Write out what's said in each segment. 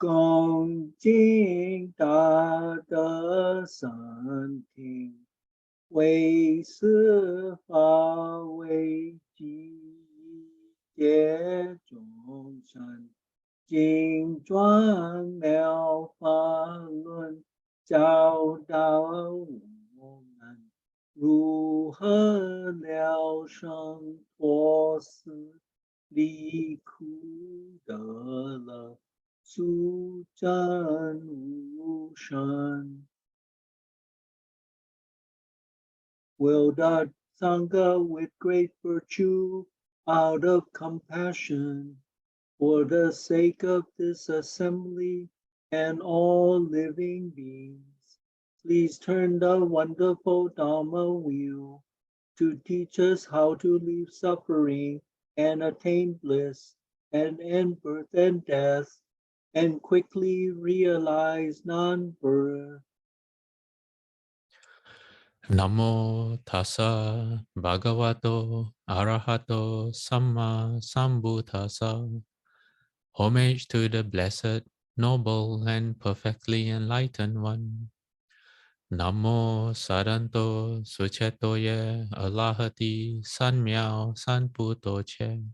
恭敬大德三听，为四法为基业众生，经转妙法轮，教导我们如何了生脱死，离苦得乐，速证无生。Will the Sangha with great virtue, out of compassion, for the sake of this assembly and all living beings, please turn the wonderful Dharma wheel to teach us how to leave suffering and attain bliss and end birth and death and quickly realize non-birth. Namo tassa bhagavato arahato samma sambuddhassa. Homage to the blessed, noble, and perfectly enlightened one. Namo saranto suchetoye alahati sanmiao sanputoche.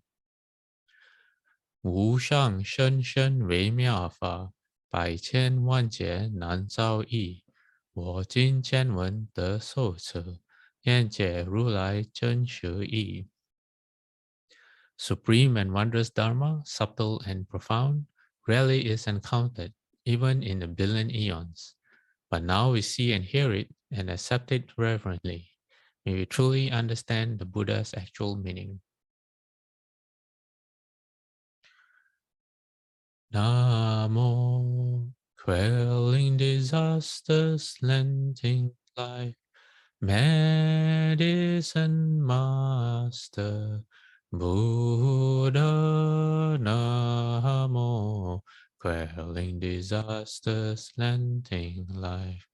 Wu shang shen shen wei miao fa, bai qian wan jie nan zao yi. 我今见闻得受持，愿解如来真实义。Supreme and wondrous Dharma, subtle and profound, rarely is encountered, even in a billion eons. But now we see and hear it and accept it reverently. May we truly understand the Buddha's actual meaning. Namo, quelling disasters, lending life, medicine master, Buddha Namo, quelling disasters, lending life,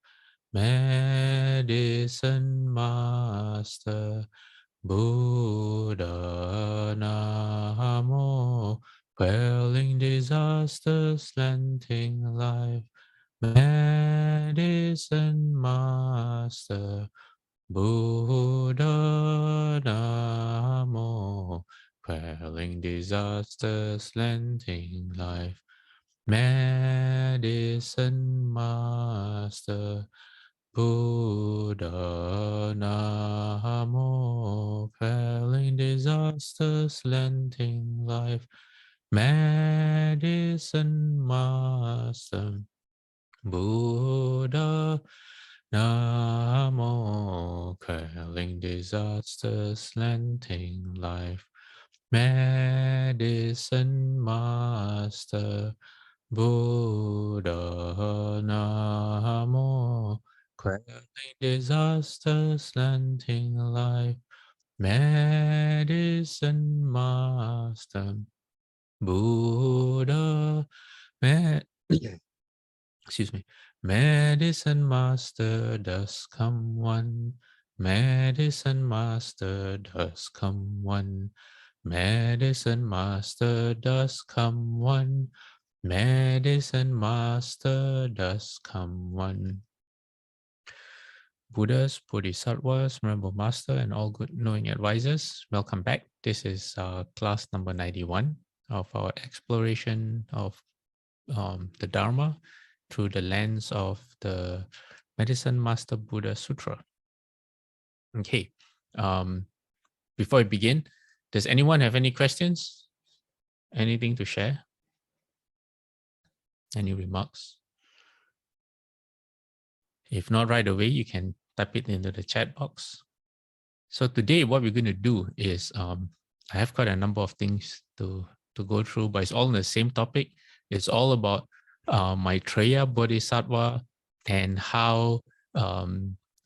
medicine master, Buddha Namo, quelling disasters, lending life, medicine master, Buddha Namo, quelling disasters, lending life, medicine master, Buddha Namo, quelling disasters, lending life, medicine master, Buddha Namo, quelling disasters, lending life, medicine master, Buddha Namo, quelling disasters, lending life, medicine master, Buddha, excuse me, medicine master does come one, medicine master does come one, medicine master does come one, medicine master does come one. Buddhas, Bodhisattvas, Venerable Master, and all good knowing advisors, welcome back. This is class number 91 of our exploration of the Dharma through the lens of the Medicine Master Buddha Sutra. Okay, before I begin, does anyone have any questions? Anything to share? Any remarks? If not right away, you can type it into the chat box. So today, what we're going to do is, I have quite a number of things to go through, but it's all on the same topic. It's all about Maitreya Bodhisattva and how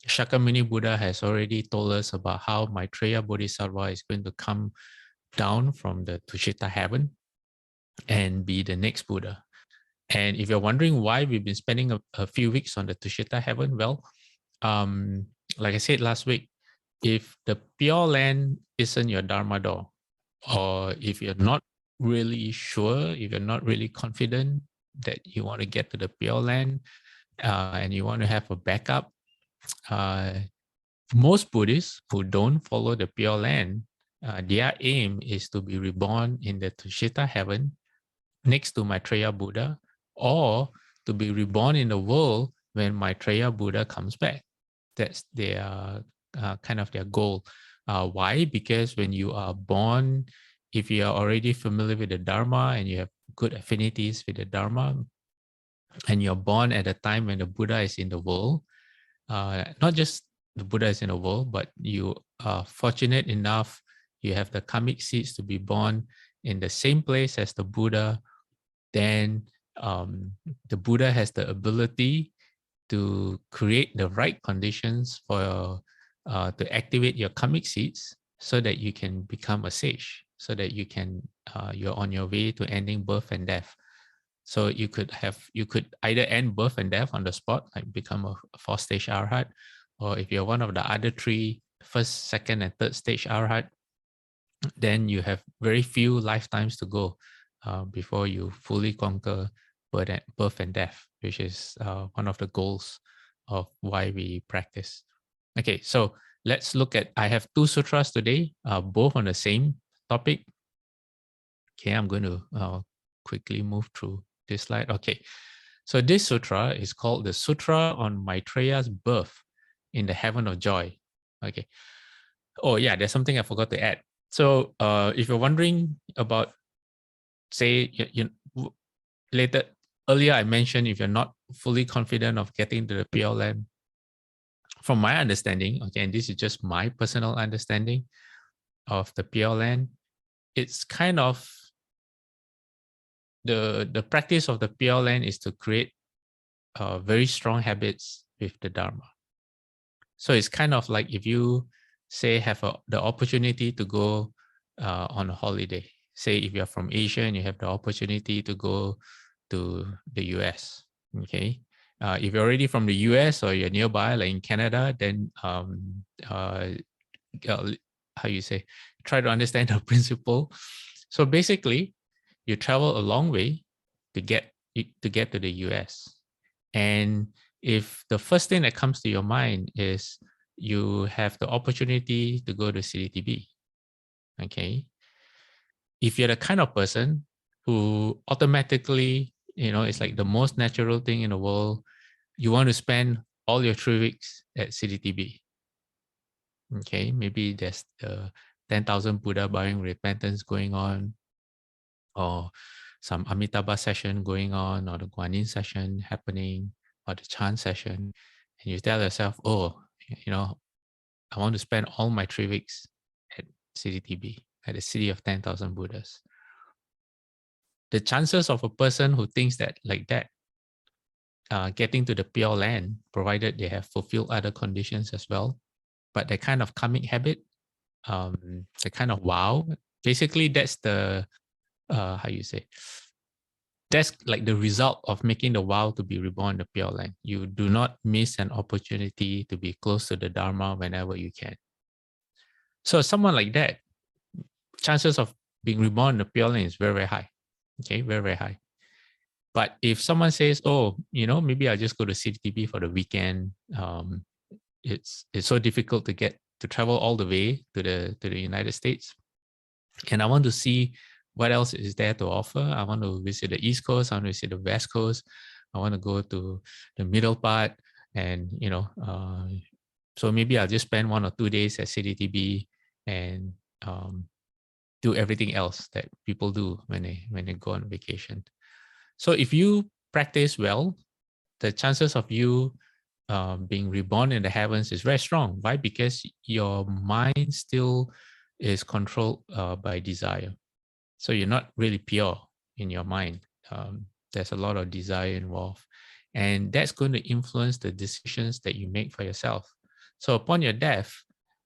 Shakyamuni Buddha has already told us about how Maitreya Bodhisattva is going to come down from the Tushita heaven and be the next Buddha. And if you're wondering why we've been spending a few weeks on the Tushita heaven, well, like I said last week, if the Pure Land isn't your Dharma door, or if you're not really sure, if you're not really confident that you want to get to the Pure Land, and you want to have a backup. Most Buddhists who don't follow the Pure Land, their aim is to be reborn in the Tushita heaven next to Maitreya Buddha, or to be reborn in the world when Maitreya Buddha comes back. That's their kind of their goal. Why? Because when you are born, if you are already familiar with the Dharma and you have good affinities with the Dharma, and you're born at a time when the Buddha is in the world, not just the Buddha is in the world, but you are fortunate enough, you have the karmic seeds to be born in the same place as the Buddha, then the Buddha has the ability to create the right conditions for to activate your karmic seeds so that you can become a sage, so that you can you're on your way to ending birth and death. So you could either end birth and death on the spot, like become a fourth stage arhat, or if you're one of the other three, first, second, and third stage arhat, then you have very few lifetimes to go before you fully conquer birth and death, which is one of the goals of why we practice. Okay, so let's look at, I have two sutras today, both on the same topic. Okay, I'm going to quickly move through this slide. Okay, so this sutra is called the Sutra on Maitreya's birth in the heaven of joy. Okay. Oh yeah, there's something I forgot to add. So if you're wondering about, say, earlier I mentioned if you're not fully confident of getting to the Pure Land, from my understanding, okay, and this is just my personal understanding of the Pure Land, it's kind of the practice of the Pure Land is to create very strong habits with the Dharma. So it's kind of like if you say have the opportunity to go on a holiday. Say if you're from Asia and you have the opportunity to go to the US, okay? If you're already from the US or you're nearby, like in Canada, then how you say, try to understand the principle. So basically, you travel a long way to get to the US. And if the first thing that comes to your mind is you have the opportunity to go to CDTB, okay? If you're the kind of person who automatically, it's like the most natural thing in the world, you want to spend all your 3 weeks at CDTB, okay? Maybe there's the 10,000 Buddha bowing repentance going on, or some Amitabha session going on, or the Guanyin session happening, or the chant session, and you tell yourself, oh, I want to spend all my 3 weeks at CDTB, at the city of 10,000 Buddhas. The chances of a person who thinks that like that, getting to the Pure Land, provided they have fulfilled other conditions as well, but the kind of karmic habit, the kind of vow, basically that's the, that's like the result of making the vow to be reborn in the Pure Land. You do not miss an opportunity to be close to the Dharma whenever you can. So someone like that, chances of being reborn in the Pure Land is very, very high. Okay, very, very high. But if someone says, oh, maybe I'll just go to CTB for the weekend. It's so difficult to travel all the way to the United States. And I want to see what else is there to offer. I want to visit the East Coast. I want to visit the West Coast. I want to go to the middle part. And, so maybe I'll just spend 1 or 2 days at CDTB and do everything else that people do when they go on vacation. So if you practice well, the chances of you being reborn in the heavens is very strong. Why? Because your mind still is controlled by desire. So you're not really pure in your mind. There's a lot of desire involved. And that's going to influence the decisions that you make for yourself. So upon your death,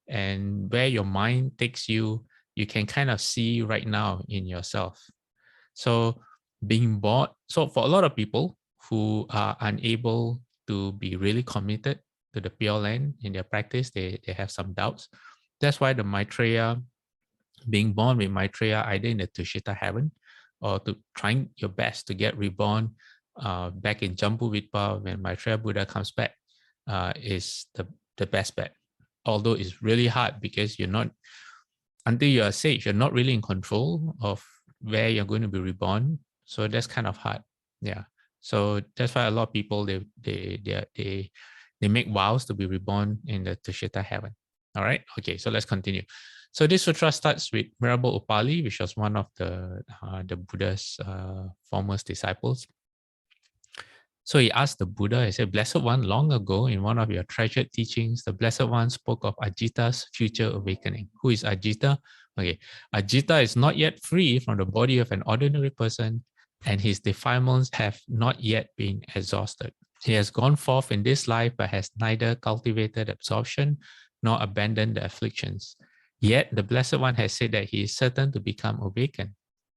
and where your mind takes you, you can kind of see right now in yourself. So being born, so for a lot of people who are unable to be really committed to the Pure Land in their practice, they have some doubts. That's why the Maitreya, being born with Maitreya either in the Tushita heaven or to trying your best to get reborn back in Jambudvipa when Maitreya Buddha comes back is the best bet. Although it's really hard because you're not, until you're a sage, you're not really in control of where you're going to be reborn. So that's kind of hard. Yeah. So that's why a lot of people they make vows to be reborn in the Tushita heaven. All right. Okay. So let's continue. So this sutra starts with Mirabal Upali, which was one of the Buddha's foremost disciples. So he asked the Buddha, he said, Blessed One, long ago in one of your treasured teachings, the Blessed One spoke of Ajita's future awakening. Who is Ajita? Okay, Ajita is not yet free from the body of an ordinary person, and his defilements have not yet been exhausted. He has gone forth in this life, but has neither cultivated absorption nor abandoned the afflictions. Yet the Blessed One has said that he is certain to become awakened.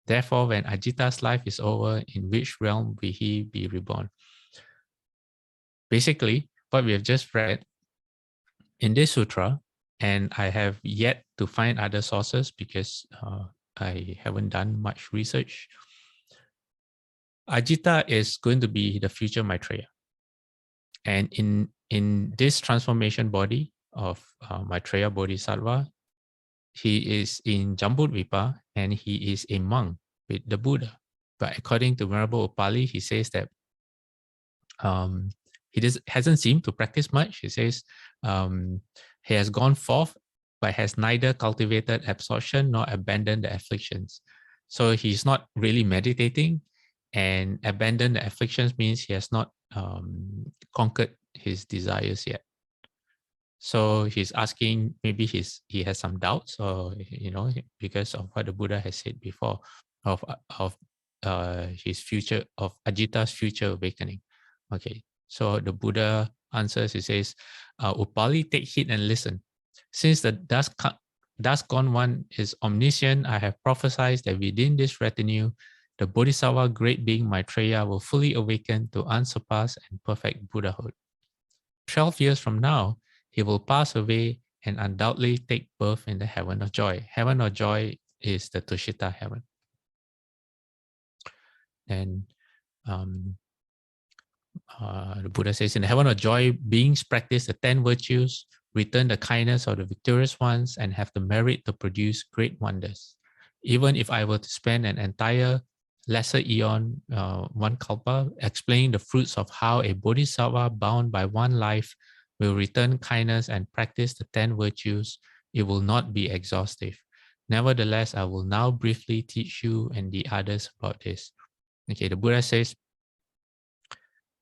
Therefore, when Ajita's life is over, in which realm will he be reborn? Basically, what we have just read in this sutra, and I have yet to find other sources because I haven't done much research. Ajita is going to be the future Maitreya. And in this transformation body of Maitreya Bodhisattva, he is in Jambudvipa and he is a monk with the Buddha. But according to Venerable Upali, he says that he hasn't seemed to practice much. He says he has gone forth, but has neither cultivated absorption nor abandoned the afflictions. So he's not really meditating, and abandon the afflictions means he has not conquered his desires yet. So he's asking, maybe he has some doubts, or because of what the Buddha has said before of his future, of Ajita's future awakening. Okay, so the Buddha answers. He says, "Upali, take heed and listen. Since the dusk gone one is omniscient, I have prophesied that within this retinue, the Bodhisattva, great being Maitreya, will fully awaken to unsurpassed and perfect Buddhahood. 12 years from now, he will pass away and undoubtedly take birth in the heaven of joy." Heaven of joy is the Tushita heaven. And the Buddha says, in the heaven of joy, beings practice the 10 virtues, return the kindness of the victorious ones, and have the merit to produce great wonders. Even if I were to spend an entire lesser eon, one kalpa, explaining the fruits of how a bodhisattva bound by one life will return kindness and practice the 10 virtues, it will not be exhaustive. Nevertheless, I will now briefly teach you and the others about this. Okay, the Buddha says,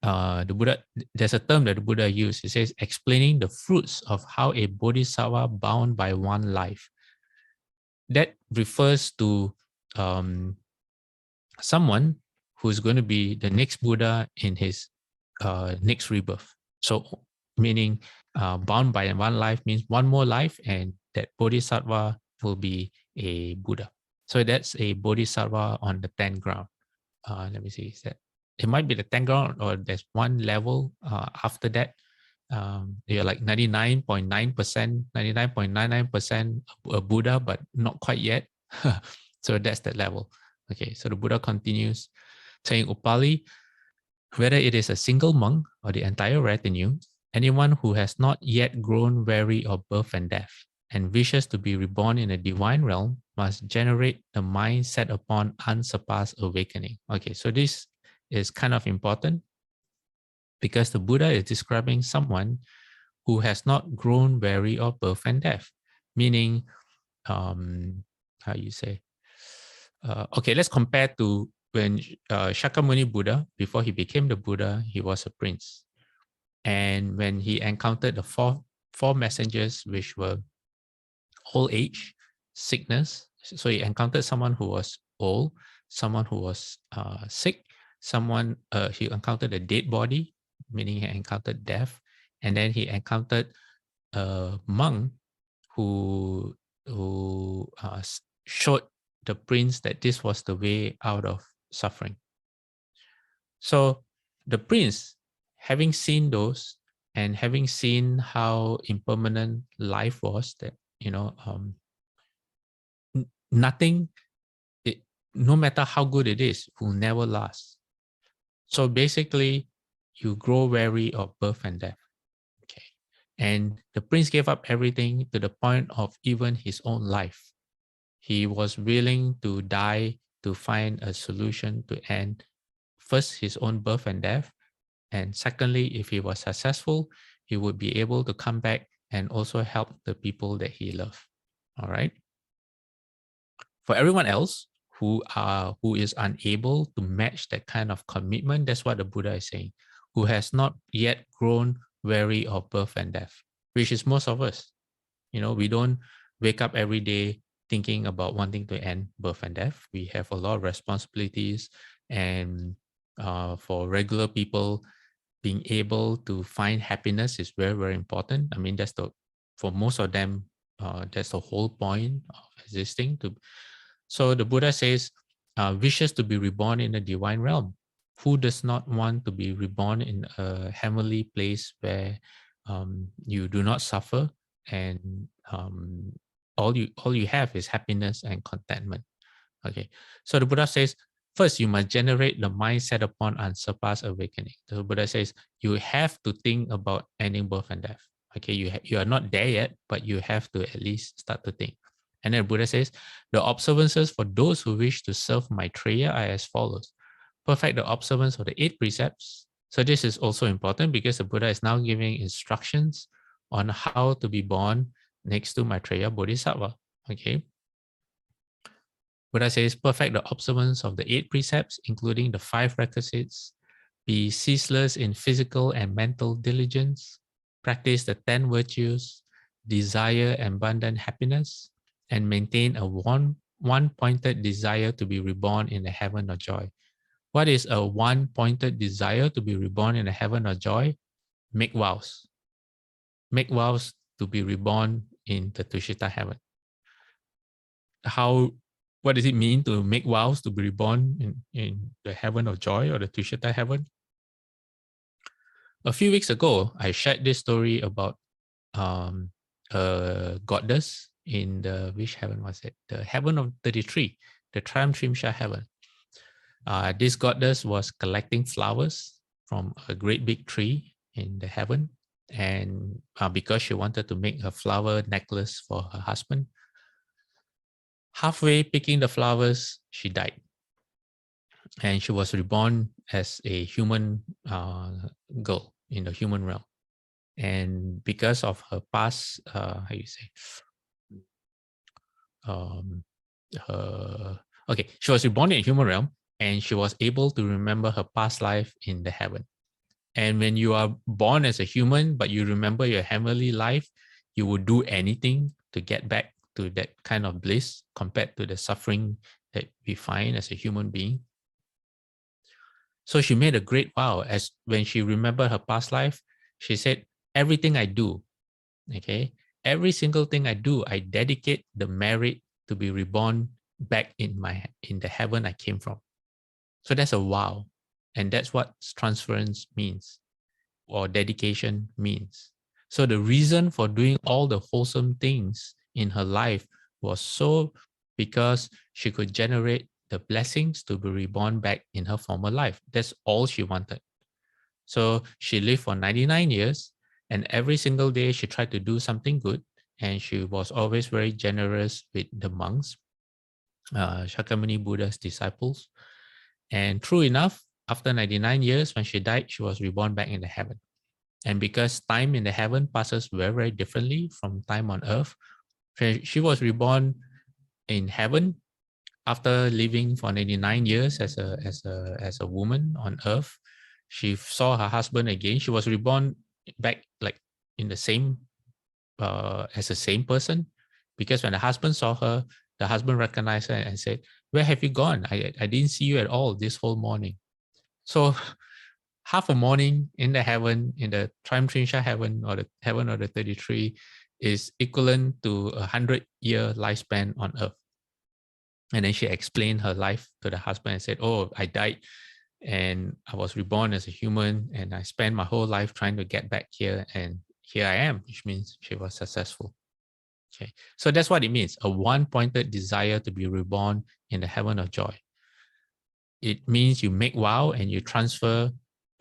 there's a term that the Buddha used. He says, explaining the fruits of how a bodhisattva bound by one life. That refers to someone who's going to be the next Buddha in his next rebirth. So, meaning bound by one life means one more life, and that bodhisattva will be a Buddha. So that's a bodhisattva on the 10th ground. Let me see, is that it might be the 10th ground, or there's one level after that. You're like 99.9%, 99.99% a Buddha, but not quite yet. So that's that level. Okay, so the Buddha continues saying, Upali, whether it is a single monk or the entire retinue, anyone who has not yet grown weary of birth and death and wishes to be reborn in a divine realm must generate the mind set upon unsurpassed awakening. Okay, so this is kind of important because the Buddha is describing someone who has not grown weary of birth and death, meaning, how you say, okay, let's compare to when Shakyamuni Buddha, before he became the Buddha, he was a prince. And when he encountered the four messengers, which were old age, sickness, so he encountered someone who was old, someone who was sick, someone, he encountered a dead body, meaning he encountered death, and then he encountered a monk who showed the prince that this was the way out of suffering. So the prince, having seen those and having seen how impermanent life was, that nothing, no matter how good it is, will never last. So basically, you grow weary of birth and death. Okay. And the prince gave up everything to the point of even his own life. He was willing to die to find a solution to end first his own birth and death. And secondly, if he was successful, he would be able to come back and also help the people that he loved. All right. For everyone else who is unable to match that kind of commitment, that's what the Buddha is saying, who has not yet grown weary of birth and death, which is most of us. You know, we don't wake up every day thinking about wanting to end birth and death. We have a lot of responsibilities, and for regular people, being able to find happiness is very, very important. I mean, for most of them, that's the whole point of existing. So the Buddha says, wishes to be reborn in a divine realm. Who does not want to be reborn in a heavenly place where you do not suffer and all you have is happiness and contentment? Okay, so the Buddha says, first you must generate the mindset upon unsurpassed awakening. The Buddha says you have to think about ending birth and death. Okay, you are not there yet, but you have to at least start to think. And then the Buddha says, the observances for those who wish to serve Maitreya are as follows. Perfect the observance of the 8 precepts. So this is also important because the Buddha is now giving instructions on how to be born next to Maitreya Bodhisattva. Okay. Buddha says, perfect the observance of the 8 precepts, including the 5 requisites. Be ceaseless in physical and mental diligence. Practice the 10 virtues. Desire abundant happiness. And maintain a one-pointed desire to be reborn in the heaven of joy. What is a one-pointed desire to be reborn in the heaven of joy? Make vows. Make vows to be reborn in the Tushita heaven. What does it mean to make vows to be reborn in the heaven of joy or the Tushita heaven? A few weeks ago, I shared this story about a goddess in which heaven was it? The heaven of 33, the Trimsha heaven. This goddess was collecting flowers from a great big tree in the heaven. And because she wanted to make a flower necklace for her husband, halfway picking the flowers, she died. And she was reborn as a human girl in the human realm. And because of her past, she was reborn in the human realm, and she was able to remember her past life in the heaven. And when you are born as a human, but you remember your heavenly life, you would do anything to get back to that kind of bliss compared to the suffering that we find as a human being. So she made a great vow as when she remembered her past life, she said, everything I do, okay, every single thing I do, I dedicate the merit to be reborn back in the heaven I came from. So that's a vow. And that's what transference means, or dedication means. So the reason for doing all the wholesome things in her life was so because she could generate the blessings to be reborn back in her former life. That's all she wanted. So she lived for 99 years, and every single day she tried to do something good, and she was always very generous with the monks, Shakyamuni Buddha's disciples. And true enough, after 99 years, when she died, she was reborn back in the heaven. And because time in the heaven passes very, very differently from time on earth, she was reborn in heaven after living for 99 years as a woman on earth. She saw her husband again. She was reborn back like in the same as the same person, because when the husband saw her, the husband recognized her and said, "Where have you gone? I didn't see you at all this whole morning." So half a morning in the heaven, in the Trimsha heaven, or the heaven of the 33, is equivalent to 100-year lifespan on earth. And then she explained her life to the husband and said, "Oh, I died and I was reborn as a human, and I spent my whole life trying to get back here, and here I am," which means she was successful. Okay, so that's what it means, a one-pointed desire to be reborn in the heaven of joy. it means you make vow and you transfer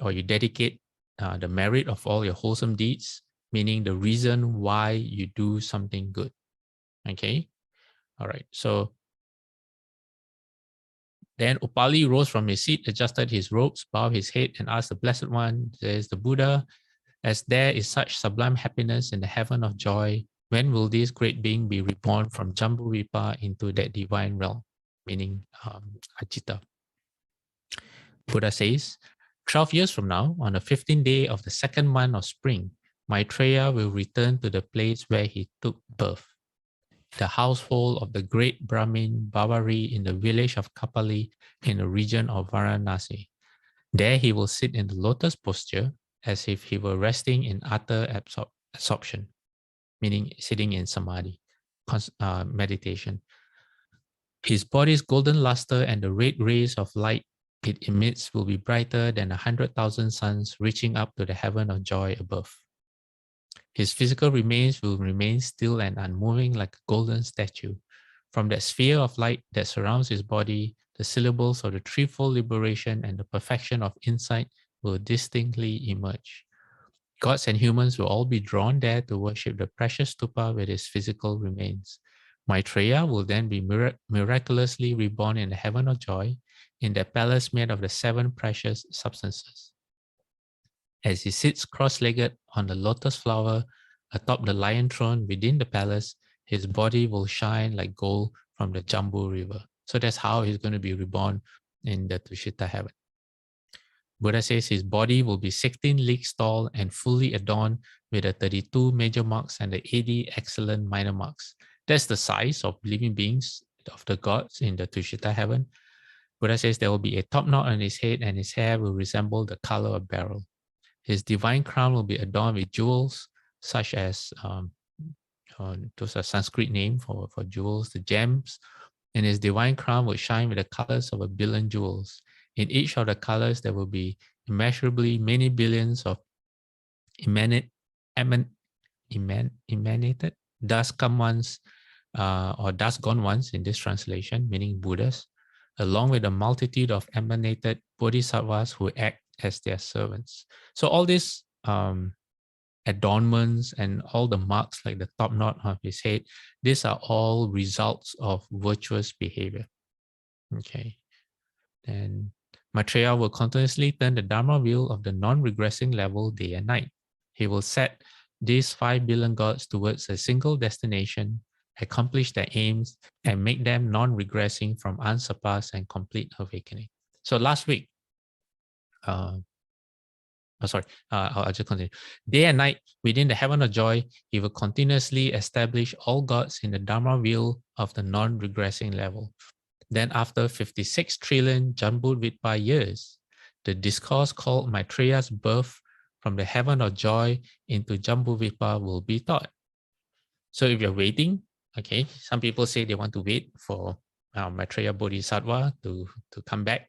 or you dedicate the merit of all your wholesome deeds, meaning the reason why you do something good. Okay. All right. So then Upali rose from his seat, adjusted his robes, bowed his head, and asked the Blessed One, says the Buddha, as there is such sublime happiness in the heaven of joy, when will this great being be reborn from Jambudvipa into that divine realm? Meaning Ajita. Buddha says, 12 years from now, on the 15th day of the second month of spring, Maitreya will return to the place where he took birth, the household of the great Brahmin Bavari in the village of Kapali in the region of Varanasi. There he will sit in the lotus posture as if he were resting in utter absorption, meaning sitting in samadhi, meditation. His body's golden luster and the red rays of light it emits will be brighter than 100,000 suns reaching up to the heaven of joy above. His physical remains will remain still and unmoving like a golden statue. From that sphere of light that surrounds his body, the syllables of the threefold liberation and the perfection of insight will distinctly emerge. Gods and humans will all be drawn there to worship the precious stupa with his physical remains. Maitreya will then be miraculously reborn in the heaven of joy, in the palace made of the 7 precious substances. As he sits cross-legged on the lotus flower atop the lion throne within the palace, his body will shine like gold from the Jambu river. So that's how he's going to be reborn in the Tushita heaven. Buddha says his body will be 16 leagues tall and fully adorned with the 32 major marks and the 80 excellent minor marks. That's the size of living beings of the gods in the Tushita heaven. Buddha says there will be a top knot on his head and his hair will resemble the color of beryl. His divine crown will be adorned with jewels such as, those are Sanskrit name for jewels, the gems, and his divine crown will shine with the colors of 1 billion jewels. In each of the colors, there will be immeasurably many billions of emanated dust come ones or dust gone ones in this translation, meaning Buddhas, along with a multitude of emanated bodhisattvas who act as their servants. So all these adornments and all the marks like the top knot of his head, these are all results of virtuous behavior. Okay. And Maitreya will continuously turn the Dharma wheel of the non-regressing level day and night. He will set these 5 billion gods towards a single destination, accomplish their aims, and make them non-regressing from unsurpassed and complete awakening. So last week, I'll just continue. Day and night, within the heaven of joy, he will continuously establish all gods in the Dharma wheel of the non-regressing level. Then after 56 trillion Jambudvipa years, the discourse called Maitreya's birth from the heaven of joy into Jambudvipa will be taught. So if you're waiting, okay, some people say they want to wait for Maitreya Bodhisattva to come back.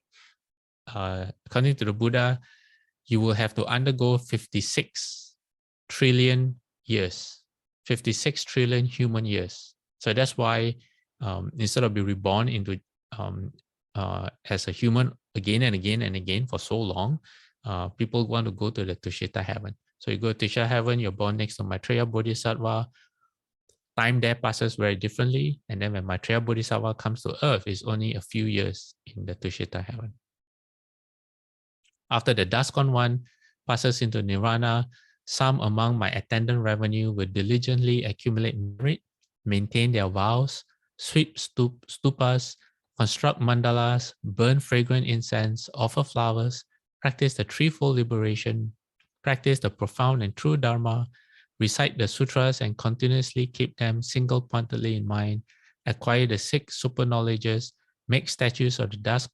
According to the Buddha, you will have to undergo 56 trillion years, 56 trillion human years. So that's why instead of being reborn into as a human again and again and again for so long, people want to go to the Tushita heaven. So you go to Tushita heaven, you're born next to Maitreya Bodhisattva. Time there passes very differently. And then when Maitreya Bodhisattva comes to earth, it's only a few years in the Tushita heaven. After the Daskon one passes into Nirvana, some among my attendant revenue will diligently accumulate merit, maintain their vows, sweep stupas, construct mandalas, burn fragrant incense, offer flowers, practice the threefold liberation, practice the profound and true Dharma, recite the sutras and continuously keep them single-pointedly in mind, acquire the 6 super knowledges, make statues of the dusk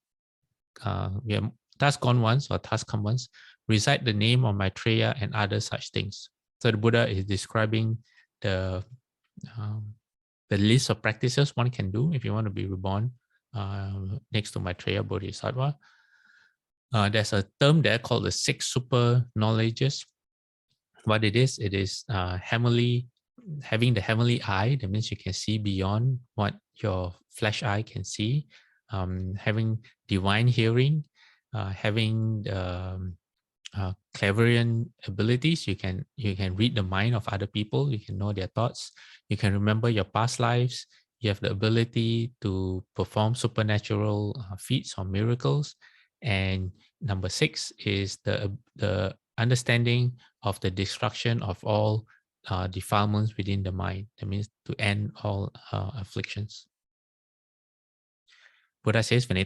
gone ones or task come ones, recite the name of Maitreya and other such things. So the Buddha is describing the list of practices one can do if you want to be reborn next to Maitreya Bodhisattva. There's a term there called the 6 super knowledges. What it is heavenly, having the heavenly eye. That means you can see beyond what your flesh eye can see. having divine hearing, having clairvoyant abilities. You can read the mind of other people. You can know their thoughts. You can remember your past lives. You have the ability to perform supernatural feats or miracles. And number 6 is the understanding of the destruction of all defilements within the mind. That means to end all afflictions. Buddha says when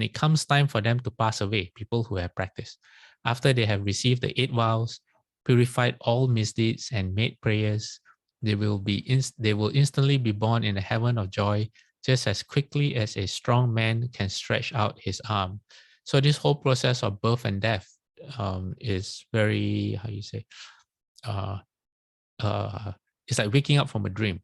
it comes time for them to pass away, people who have practiced, after they have received the 8 vows, purified all misdeeds, and made prayers, they will instantly be born in the heaven of joy, just as quickly as a strong man can stretch out his arm. So this whole process of birth and death is very, how you say, it's like waking up from a dream.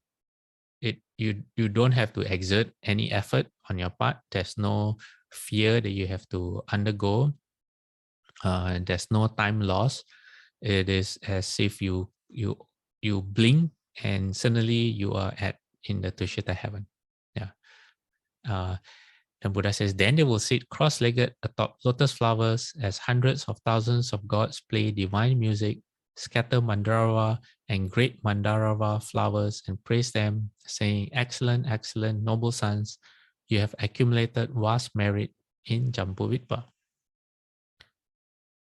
You don't have to exert any effort on your part. There's no fear that you have to undergo. There's no time loss. It is as if you blink and suddenly you are in the Tushita heaven. Yeah. And Buddha says, then they will sit cross-legged atop lotus flowers as hundreds of thousands of gods play divine music, scatter Mandarava and great Mandarava flowers and praise them, saying, excellent, excellent, noble sons, you have accumulated vast merit in Jambuvitpa.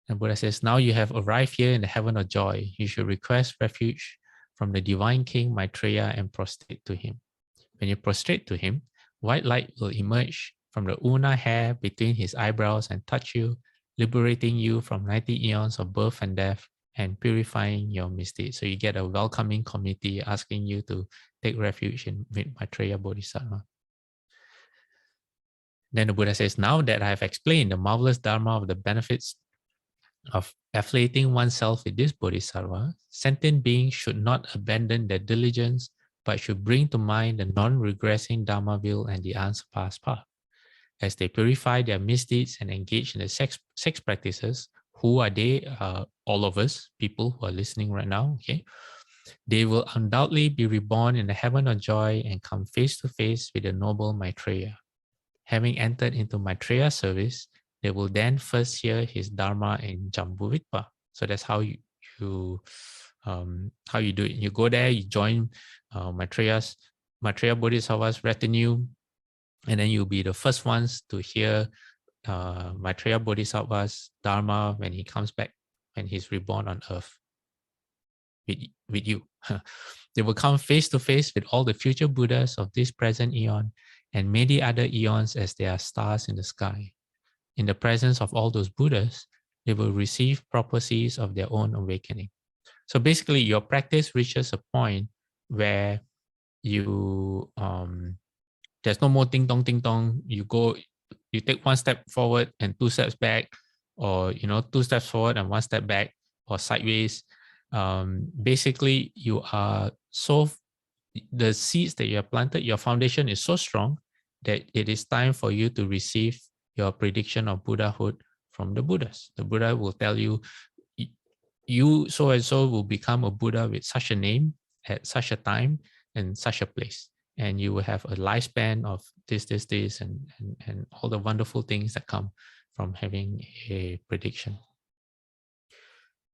And Buddha says, now you have arrived here in the heaven of joy. You should request refuge from the divine king Maitreya and prostrate to him. When you prostrate to him, white light will emerge from the Una hair between his eyebrows and touch you, liberating you from 90 eons of birth and death and purifying your misdeeds. So you get a welcoming committee asking you to take refuge in Maitreya Bodhisattva. Then the Buddha says, now that I have explained the marvelous Dharma of the benefits of affiliating oneself with this Bodhisattva, sentient beings should not abandon their diligence, but should bring to mind the non-regressing Dharma wheel and the unsurpassed path. As they purify their misdeeds and engage in the sex practices, who are they? All of us, people who are listening right now, okay? They will undoubtedly be reborn in the heaven of joy and come face to face with the noble Maitreya. Having entered into Maitreya's service, they will then first hear his Dharma in Jambuvitpa. So that's how you do it. You go there, you join Maitreya Bodhisattva's retinue, and then you'll be the first ones to hear Maitreya Bodhisattva's Dharma when he comes back, when he's reborn on earth with you. They will come face to face with all the future Buddhas of this present eon and many other eons as they are stars in the sky. In the presence of all those Buddhas, they will receive prophecies of their own awakening. So basically, your practice reaches a point where you there's no more ding dong ding dong. You take one step forward and 2 steps back, or 2 steps forward and 1 step back, or sideways. Basically, you are the seeds that you have planted, your foundation is so strong that it is time for you to receive your prediction of Buddhahood from the Buddhas. The Buddha will tell you, you so and so will become a Buddha with such a name at such a time and such a place. And you will have a lifespan of this, and all the wonderful things that come from having a prediction.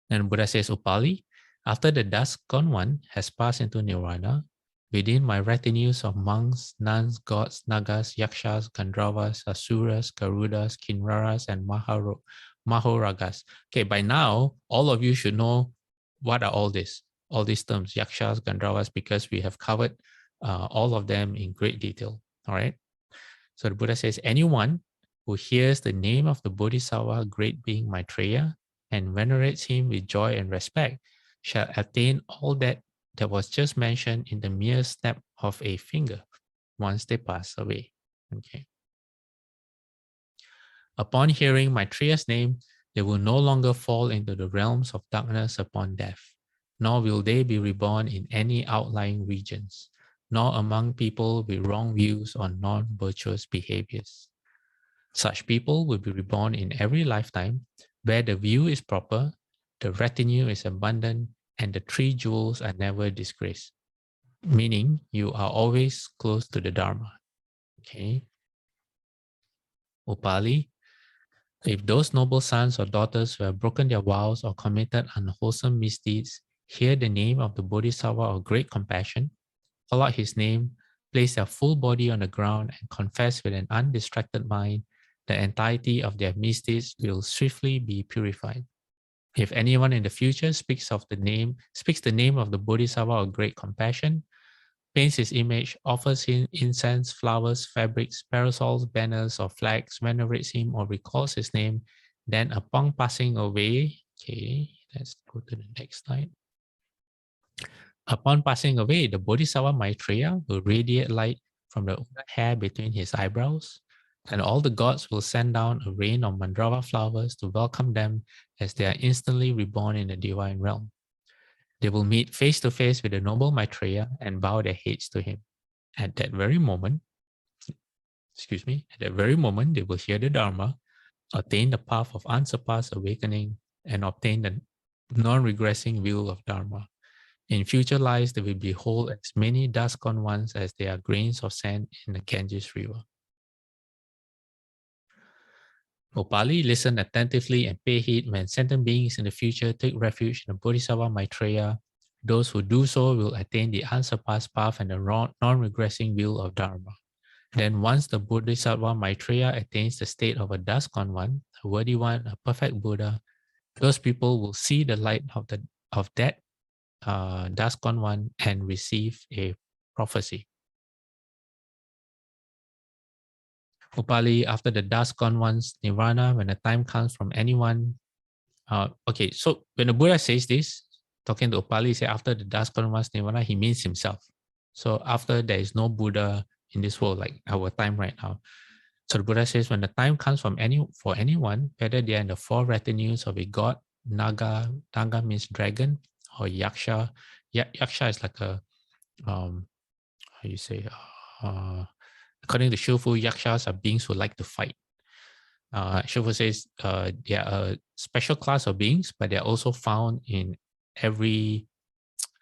And Buddha says, Upali, after the dusk gone one has passed into Nirvana, within my retinues of monks, nuns, gods, nagas, yakshas, gandharvas, asuras, garudas, kinraras, and mahoragas. Okay, by now, all of you should know what are all these terms, yakshas, gandharvas, because we have covered all of them in great detail. All right. So the Buddha says, anyone who hears the name of the Bodhisattva, great being Maitreya, and venerates him with joy and respect, shall attain all that was just mentioned in the mere snap of a finger once they pass away. Okay. Upon hearing Maitreya's name, they will no longer fall into the realms of darkness upon death, nor will they be reborn in any outlying regions, nor among people with wrong views on non-virtuous behaviors. Such people will be reborn in every lifetime where the view is proper, the retinue is abundant, and the 3 jewels are never disgraced. Meaning you are always close to the Dharma. Okay. Upali, if those noble sons or daughters who have broken their vows or committed unwholesome misdeeds hear the name of the Bodhisattva of great compassion, call out his name, place their full body on the ground, and confess with an undistracted mind, the entirety of their misdeeds will swiftly be purified. If anyone in the future speaks the name of the Bodhisattva of great compassion, paints his image, offers him incense, flowers, fabrics, parasols, banners, or flags, venerates him, or recalls his name, then upon passing away, okay, let's go to the next slide. Upon passing away, the Bodhisattva Maitreya will radiate light from the hair between his eyebrows, and all the gods will send down a rain of mandrava flowers to welcome them as they are instantly reborn in the divine realm. They will meet face to face with the noble Maitreya and bow their heads to him. At that very moment, they will hear the Dharma, attain the path of unsurpassed awakening, and obtain the non-regressing view of Dharma. In future lives, they will behold as many dust-gone ones as they are grains of sand in the Ganges River. Upali, listen attentively and pay heed when sentient beings in the future take refuge in the Bodhisattva Maitreya. Those who do so will attain the unsurpassed path and the non-regressing view of Dharma. Then once the Bodhisattva Maitreya attains the state of a dust-gone one, a worthy one, a perfect Buddha, those people will see the light of that dust-gone one and receive a prophecy. Upali, after the dust-gone one's nirvana, when the time comes from anyone. Okay, so when the Buddha says this, talking to Upali, say after the dust-gone one's nirvana, he means himself. So after there is no Buddha in this world, like our time right now. So the Buddha says when the time comes for anyone, whether they are in the four retinues of a god, Naga means dragon, or Yaksha. Yaksha is like a, how you say, according to Shufu, Yakshas are beings who like to fight. Shufu says they are a special class of beings, but they are also found in every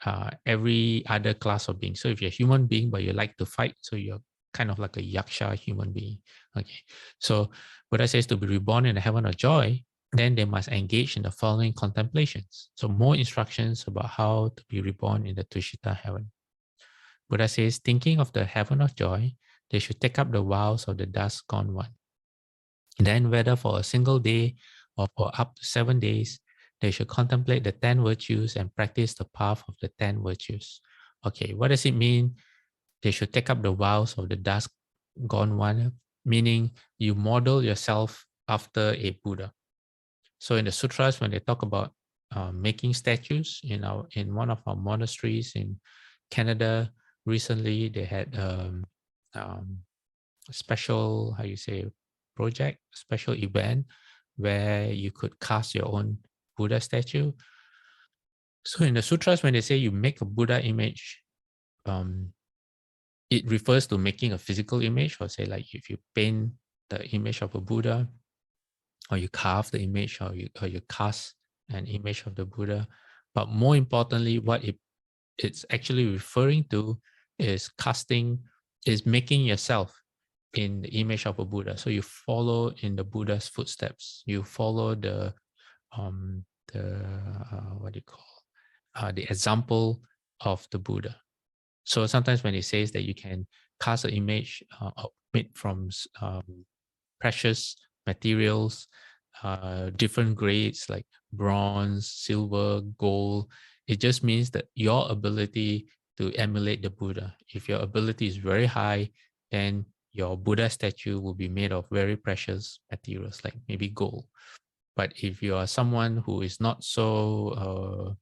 other class of beings. So if you're a human being, but you like to fight, so you're kind of like a Yaksha human being. Okay, so Buddha says to be reborn in the heaven of joy, then they must engage in the following contemplations. So more instructions about how to be reborn in the Tushita heaven. Buddha says, thinking of the heaven of joy, they should take up the vows of the dust-gone one. Then whether for a single day or for up to 7 days, they should contemplate the 10 virtues and practice the path of the 10 virtues. Okay, what does it mean? They should take up the vows of the dust-gone one, meaning you model yourself after a Buddha. So in the sutras, when they talk about making statues, in one of our monasteries in Canada, recently they had a special, project, special event where you could cast your own Buddha statue. So in the sutras, when they say you make a Buddha image, it refers to making a physical image, or say like if you paint the image of a Buddha, or you carve the image, or you cast an image of the Buddha. But more importantly, what it's actually referring to is making yourself in the image of a Buddha. So you follow in the Buddha's footsteps. You follow the example of the Buddha. So sometimes when it says that you can cast an image made from precious materials, different grades like bronze, silver, gold, it just means that your ability to emulate the Buddha. If your ability is very high, then your Buddha statue will be made of very precious materials, like maybe gold. But if you are someone who is not so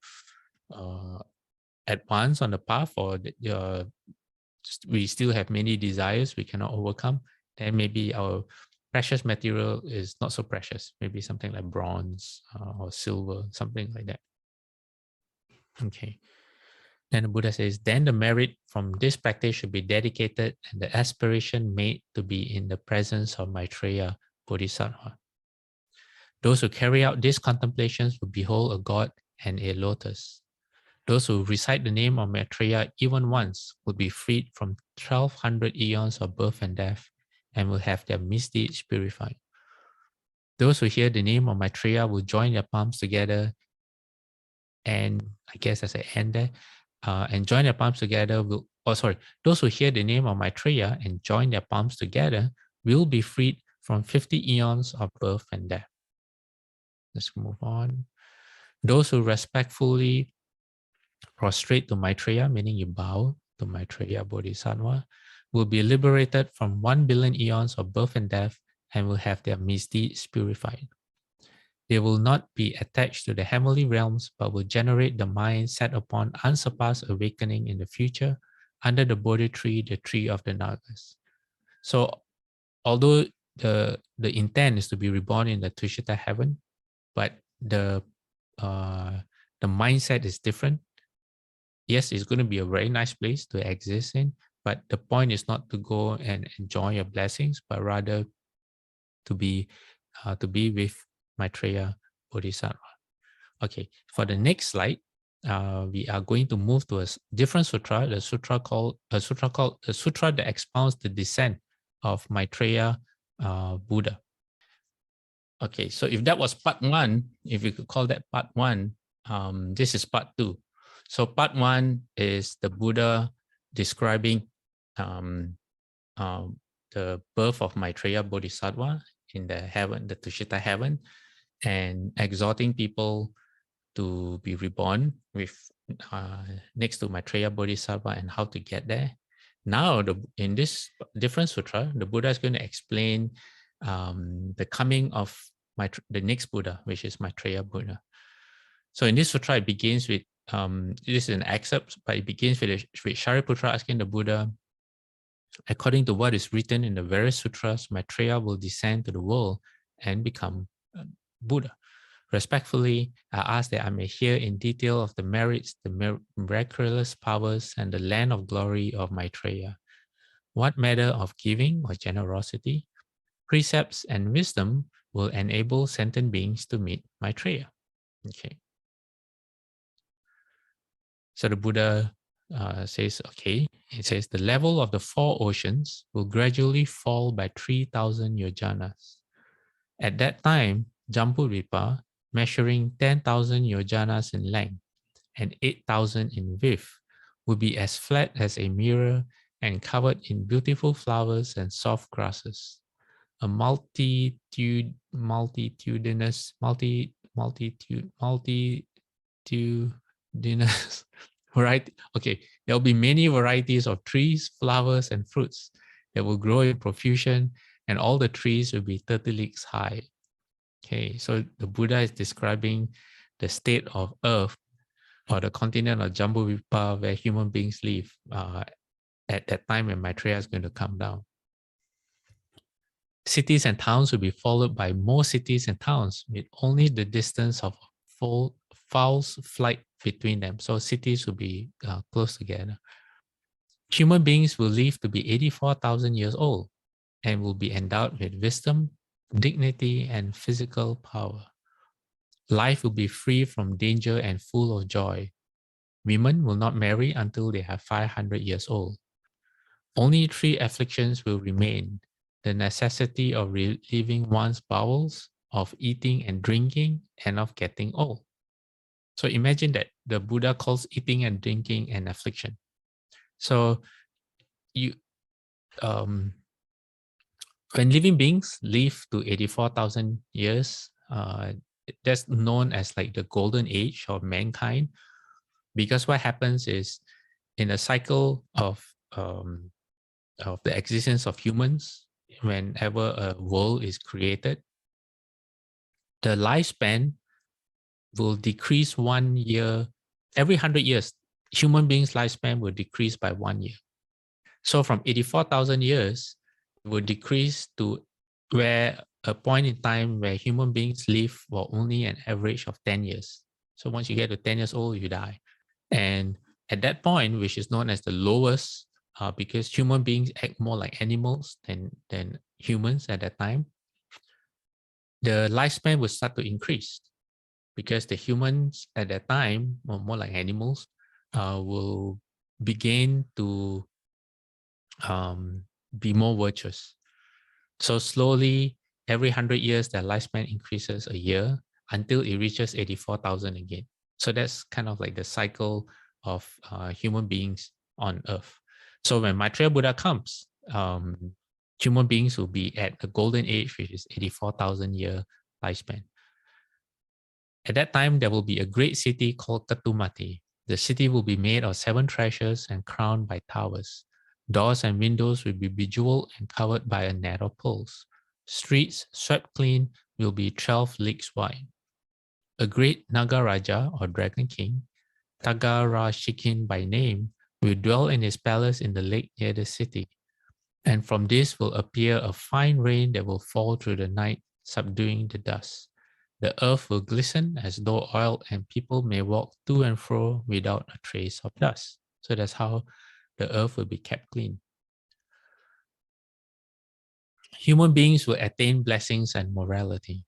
advanced on the path, or we still have many desires we cannot overcome, then maybe our precious material is not so precious. Maybe something like bronze or silver, something like that. Okay. Then the Buddha says, then the merit from this practice should be dedicated and the aspiration made to be in the presence of Maitreya Bodhisattva. Those who carry out these contemplations will behold a god and a lotus. Those who recite the name of Maitreya even once will be freed from 1200 eons of birth and death and will have their misdeeds purified. Those who hear the name of Maitreya will join their palms together, and I guess as I end there, and join their palms together will, those who hear the name of Maitreya and join their palms together will be freed from 50 eons of birth and death. Let's move on. Those who respectfully prostrate to Maitreya, meaning you bow to Maitreya Bodhisattva, will be liberated from 1 billion eons of birth and death and will have their misdeeds purified. They will not be attached to the heavenly realms, but will generate the mind set upon unsurpassed awakening in the future under the Bodhi tree, the tree of the Nagas. So although the intent is to be reborn in the Tushita heaven, but the mindset is different. Yes, it's going to be a very nice place to exist in, but the point is not to go and enjoy your blessings, but rather to be with Maitreya Bodhisattva. Okay, for the next slide, we are going to move to a different sutra, the sutra that expounds the descent of Maitreya Buddha. Okay, so if that was part one, if we could call that part one, this is part two. So part one is the Buddha describing the birth of Maitreya Bodhisattva in the heaven, the Tushita heaven, and exhorting people to be reborn with next to Maitreya Bodhisattva and how to get there. Now, in this different sutra, the Buddha is going to explain the coming of the next Buddha, which is Maitreya Buddha. So in this sutra, it begins with, this is an excerpt, but it begins with Shariputra asking the Buddha, according to what is written in the various sutras, Maitreya will descend to the world and become Buddha. Respectfully, I ask that I may hear in detail of the merits, the miraculous powers, and the land of glory of Maitreya. What matter of giving or generosity, precepts, and wisdom will enable sentient beings to meet Maitreya? Okay. So the Buddha says, okay, it says the level of the 4 oceans will gradually fall by 3,000 yojanas. At that time, Jambudvipa, measuring 10,000 yojanas in length and 8,000 in width, will be as flat as a mirror and covered in beautiful flowers and soft grasses. A multitudinous variety. Okay, there will be many varieties of trees, flowers, and fruits that will grow in profusion, and all the trees will be 30 leagues high. Okay, so the Buddha is describing the state of Earth or the continent of Jambudvipa where human beings live at that time when Maitreya is going to come down. Cities and towns will be followed by more cities and towns with only the distance of fowl's flight between them. So cities will be close together. Human beings will live to be 84,000 years old and will be endowed with wisdom, dignity, and physical power. Life will be free from danger and full of joy. Women will not marry until they are 500 years old. Only 3 afflictions will remain: the necessity of relieving one's bowels, of eating and drinking, and of getting old. So imagine that the Buddha calls eating and drinking an affliction. So when living beings live to 84,000 years, that's known as like the golden age of mankind, because what happens is in a cycle of the existence of humans, whenever a world is created, the lifespan will decrease 1 year. Every 100 years, human beings' lifespan will decrease by 1 year. So from 84,000 years, it will decrease to where a point in time where human beings live for only an average of 10 years. So once you get to 10 years old, you die. And at that point, which is known as the lowest, because human beings act more like animals than humans at that time, the lifespan will start to increase because the humans at that time, or more like animals, will begin to be more virtuous. So slowly, every 100 years, their lifespan increases a year until it reaches 84,000 again. So that's kind of like the cycle of human beings on Earth. So when Maitreya Buddha comes, human beings will be at the golden age, which is 84,000 year lifespan. At that time, there will be a great city called Katumati. The city will be made of 7 treasures and crowned by towers. Doors and windows will be bejeweled and covered by a net of pearls. Streets, swept clean, will be 12 leagues wide. A great Nagaraja or Dragon King, Tagarashikin by name, will dwell in his palace in the lake near the city. And from this will appear a fine rain that will fall through the night, subduing the dust. The earth will glisten as though oiled, and people may walk to and fro without a trace of dust. So that's how the earth will be kept clean. Human beings will attain blessings and morality.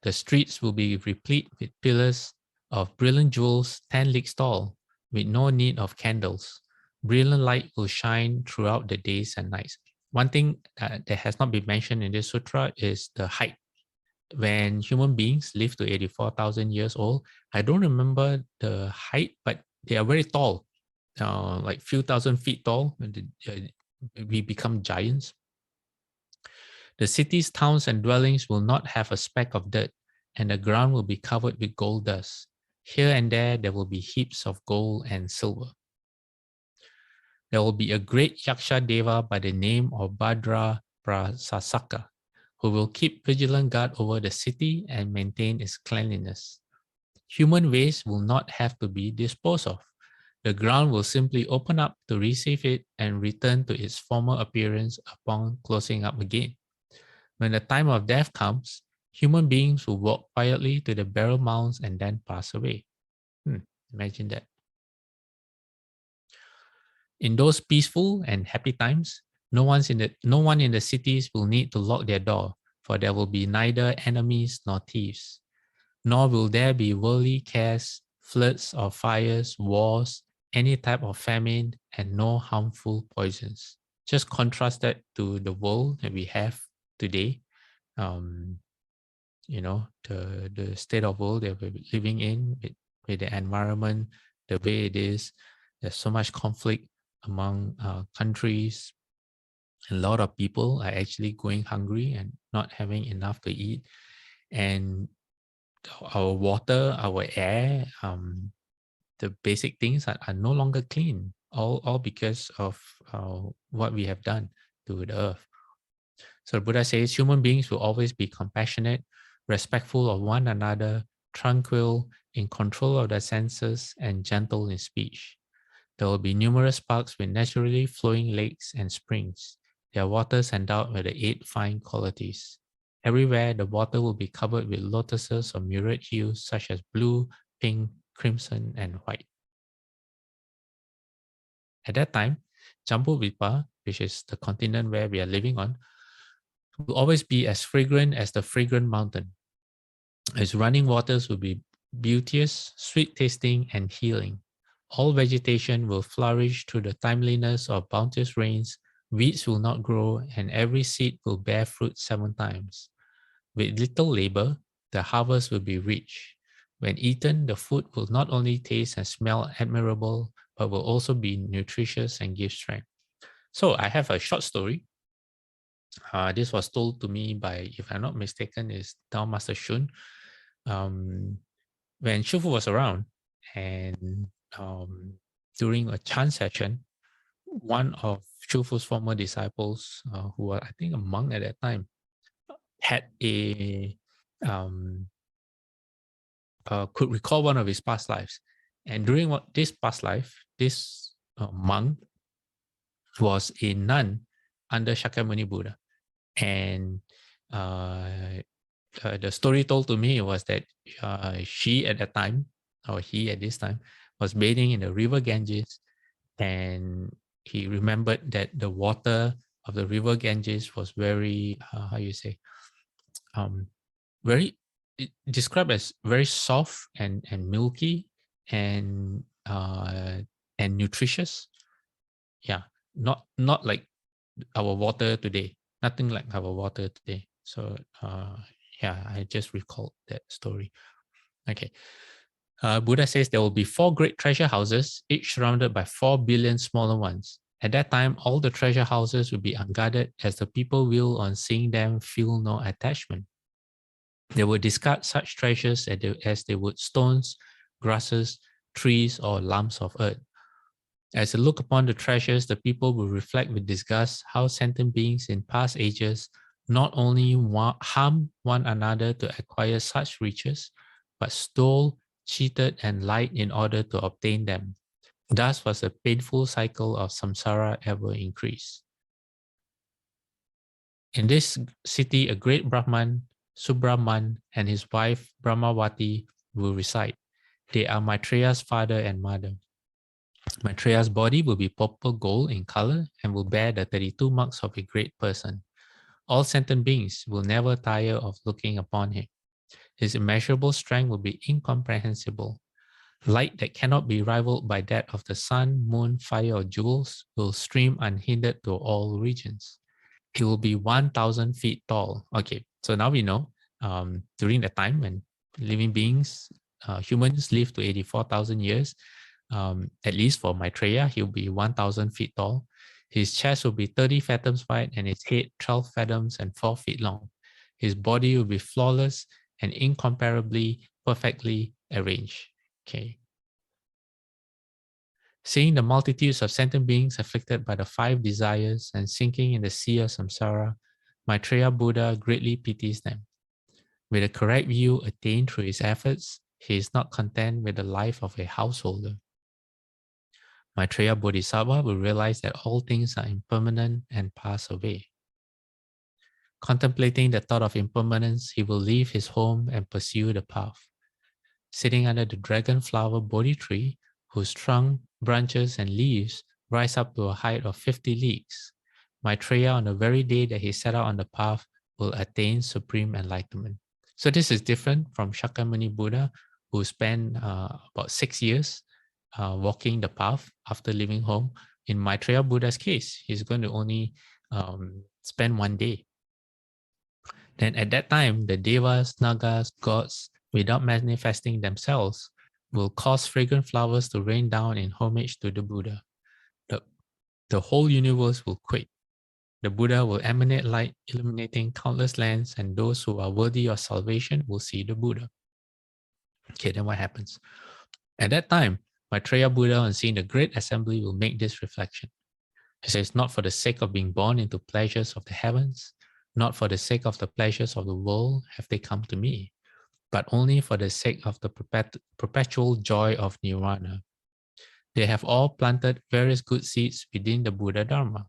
The streets will be replete with pillars of brilliant jewels 10 leagues tall, with no need of candles. Brilliant light will shine throughout the days and nights. One thing that has not been mentioned in this sutra is the height. When human beings live to 84,000 years old, I don't remember the height, but they are very tall, like few thousand feet tall. We become giants. The cities, towns, and dwellings will not have a speck of dirt, and the ground will be covered with gold dust. Here and there will be heaps of gold and silver. There will be a great Yaksha Deva by the name of Bhadra Prasasaka, who will keep vigilant guard over the city and maintain its cleanliness. Human waste will not have to be disposed of. The ground will simply open up to receive it and return to its former appearance upon closing up again. When the time of death comes, human beings will walk quietly to the burial mounds and then pass away. Imagine that. In those peaceful and happy times, no one in the cities will need to lock their door, for there will be neither enemies nor thieves. Nor will there be worldly cares, floods or fires, wars, any type of famine, and no harmful poisons. Just contrast that to the world that we have today. The state of world that we're living in with the environment, the way it is. There's so much conflict among countries. A lot of people are actually going hungry and not having enough to eat. And our water, our air, the basic things are no longer clean, all because of what we have done to the earth. So the Buddha says human beings will always be compassionate, respectful of one another, tranquil, in control of their senses, and gentle in speech. There will be numerous parks with naturally flowing lakes and springs. Their waters endowed with the 8 fine qualities. Everywhere, the water will be covered with lotuses of myriad hues such as blue, pink, crimson, and white. At that time, Jambudvipa, which is the continent where we are living on, will always be as fragrant as the fragrant mountain. Its running waters will be beauteous, sweet-tasting, and healing. All vegetation will flourish through the timeliness of bounteous rains, weeds will not grow, and every seed will bear fruit 7 times. With little labor, the harvest will be rich. When eaten, the food will not only taste and smell admirable, but will also be nutritious and give strength. So I have a short story. This was told to me by, if I'm not mistaken, is Tao Master Shun. When Shufu was around, and during a chant session, one of Shufu's former disciples, who was, I think, a monk at that time, had could recall one of his past lives. And during this past life, this monk was a nun under Shakyamuni Buddha. And the story told to me was that she at that time, or he at this time, was bathing in the river Ganges, and he remembered that the water of the river Ganges was very, very described as very soft and milky and nutritious. Yeah, not like our water today. nothing like our water today. So yeah, I just recalled that story. Okay. Buddha says there will be 4 great treasure houses, each surrounded by 4 billion smaller ones. At that time, all the treasure houses will be unguarded, as the people will, on seeing them, feel no attachment. They will discard such treasures as they would stones, grasses, trees, or lumps of earth. As they look upon the treasures, the people will reflect with disgust how sentient beings in past ages not only harm one another to acquire such riches, but stole, cheated, and lied in order to obtain them. Thus was the painful cycle of samsara ever increased. In this city, a great Brahman, Subrahman, and his wife Brahmawati will reside. They are Maitreya's father and mother. Maitreya's body will be purple gold in color and will bear the 32 marks of a great person. All sentient beings will never tire of looking upon him. His immeasurable strength will be incomprehensible. Light that cannot be rivaled by that of the sun, moon, fire, or jewels will stream unhindered to all regions. He will be 1,000 feet tall. Okay, so now we know during the time when living beings, humans live to 84,000 years, at least for Maitreya, he'll be 1,000 feet tall. His chest will be 30 fathoms wide and his head 12 fathoms and 4 feet long. His body will be flawless and incomparably perfectly arranged. Okay. Seeing the multitudes of sentient beings afflicted by the 5 desires and sinking in the sea of samsara, Maitreya Buddha greatly pities them. With a correct view attained through his efforts, he is not content with the life of a householder. Maitreya Bodhisattva will realize that all things are impermanent and pass away. Contemplating the thought of impermanence, he will leave his home and pursue the path. Sitting under the dragon flower Bodhi tree, whose trunk, branches, and leaves rise up to a height of 50 leagues, Maitreya, on the very day that he set out on the path, will attain supreme enlightenment. So this is different from Shakyamuni Buddha, who spent about 6 years walking the path after leaving home. In Maitreya Buddha's case, he's going to only spend 1 day. Then at that time, the devas, nagas, gods, without manifesting themselves, will cause fragrant flowers to rain down in homage to the Buddha. The whole universe will quake. The Buddha will emanate light, illuminating countless lands, and those who are worthy of salvation will see the Buddha. Okay, then what happens? At that time, Maitreya Buddha, on seeing the great assembly, will make this reflection. He says, not for the sake of being born into pleasures of the heavens, not for the sake of the pleasures of the world have they come to me, but only for the sake of the perpetual joy of nirvana. They have all planted various good seeds within the Buddha Dharma.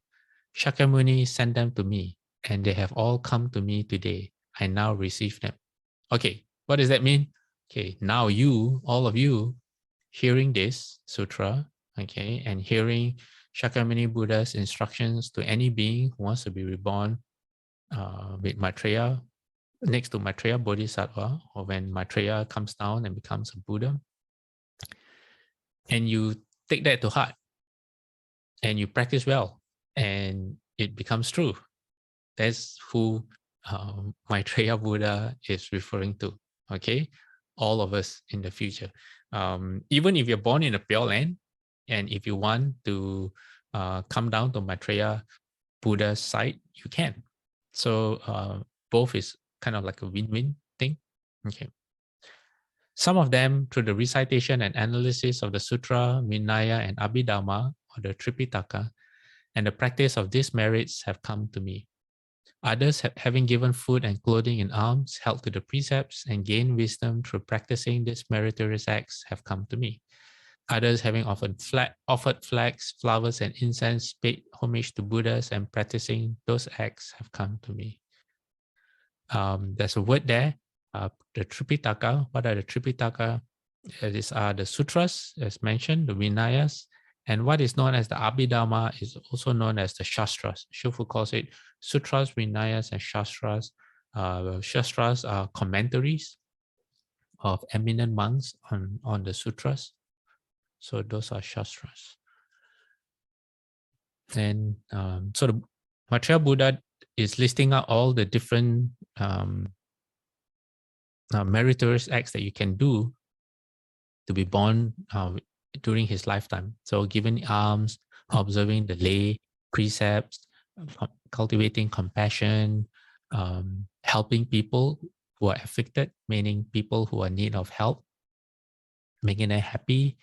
Shakyamuni sent them to me, and they have all come to me today. I now receive them. Okay, what does that mean? Okay, now you, all of you, hearing this sutra, okay, and hearing Shakyamuni Buddha's instructions to any being who wants to be reborn with Maitreya, next to Maitreya Bodhisattva, or when Maitreya comes down and becomes a Buddha, and you take that to heart, and you practice well, and it becomes true. That's who Maitreya Buddha is referring to, okay? All of us in the future. Even if you're born in a pure land, and if you want to come down to Maitreya Buddha's side, you can. So both is kind of like a win-win thing. Okay. Some of them, through the recitation and analysis of the Sutra, Vinaya, and Abhidhamma, or the Tripitaka, and the practice of these merits have come to me. Others, having given food and clothing in alms, held to the precepts, and gained wisdom through practicing these meritorious acts, have come to me. Others, having offered flags, flowers, and incense, paid homage to Buddhas, and practicing those acts, have come to me. There's a word there, the Tripitaka. What are the Tripitaka? These are the sutras, as mentioned, the Vinayas, and what is known as the Abhidhamma is also known as the Shastras. Shufu calls it Sutras, Vinayas, and Shastras. Shastras are commentaries of eminent monks on the sutras. So those are Shastras. And so the Maitreya Buddha is listing out all the different meritorious acts that you can do to be born during his lifetime. So giving alms, observing the lay precepts, cultivating compassion, helping people who are afflicted, meaning people who are in need of help, making them happy,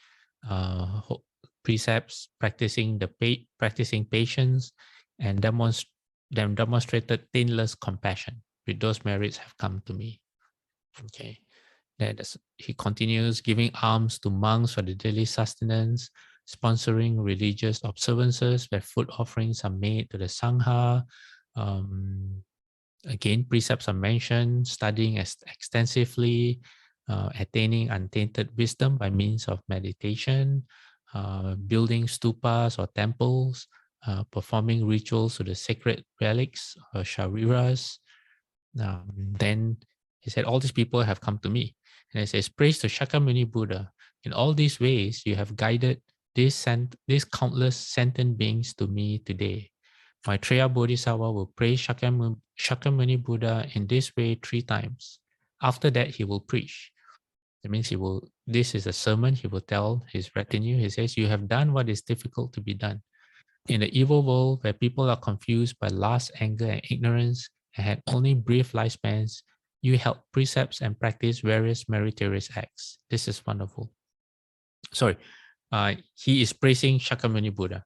precepts, practicing patience, and demonstrated thinless compassion. With those merits have come to me. Okay. He continues giving alms to monks for the daily sustenance, sponsoring religious observances where food offerings are made to the Sangha. Again, precepts are mentioned, studying extensively, attaining untainted wisdom by means of meditation, building stupas or temples, performing rituals to the sacred relics or shariras. Then he said, all these people have come to me. And it says, praise to Shakyamuni Buddha. In all these ways, you have guided these countless sentient beings to me today. Maitreya Bodhisattva will praise Shakyamuni Buddha in this way 3 times. After that, he will preach. That means this is a sermon he will tell his retinue. He says, you have done what is difficult to be done. In the evil world where people are confused by lust, anger, and ignorance, and had only brief lifespans, you held precepts and practiced various meritorious acts. This is wonderful. Sorry, he is praising Shakyamuni Buddha.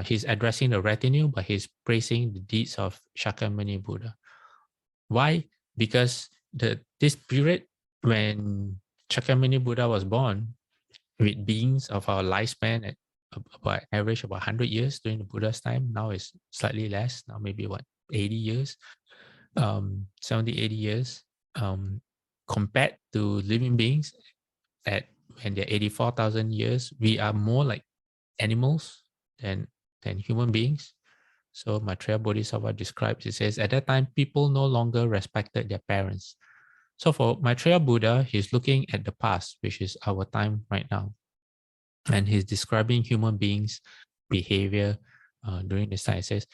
He's addressing the retinue, but he's praising the deeds of Shakyamuni Buddha. Why? Because this period when Shakyamuni Buddha was born, with beings of our lifespan at about average about 100 years during the Buddha's time. Now it's slightly less. Now maybe 80 years, 70, 80 years, compared to living beings at when they're 84,000 years, we are more like animals than human beings. So Maitreya Bodhisattva describes, it says, at that time, people no longer respected their parents. So for Maitreya Buddha, he's looking at the past, which is our time right now. And he's describing human beings' behavior during this time. It says,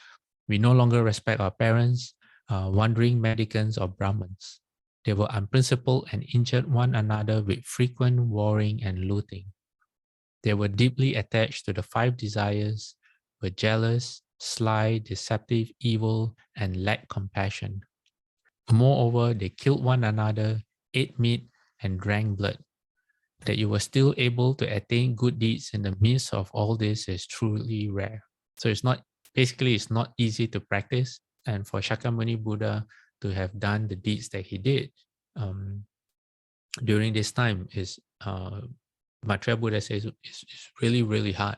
we no longer respect our parents, wandering mendicants or Brahmins. They were unprincipled and injured one another with frequent warring and looting. They were deeply attached to the 5 desires, were jealous, sly, deceptive, evil, and lacked compassion. Moreover, they killed one another, ate meat, and drank blood. That you were still able to attain good deeds in the midst of all this is truly rare. So it's not easy to practice. And for Shakyamuni Buddha to have done the deeds that he did during this time is, Maitreya Buddha says, it's really, really hard.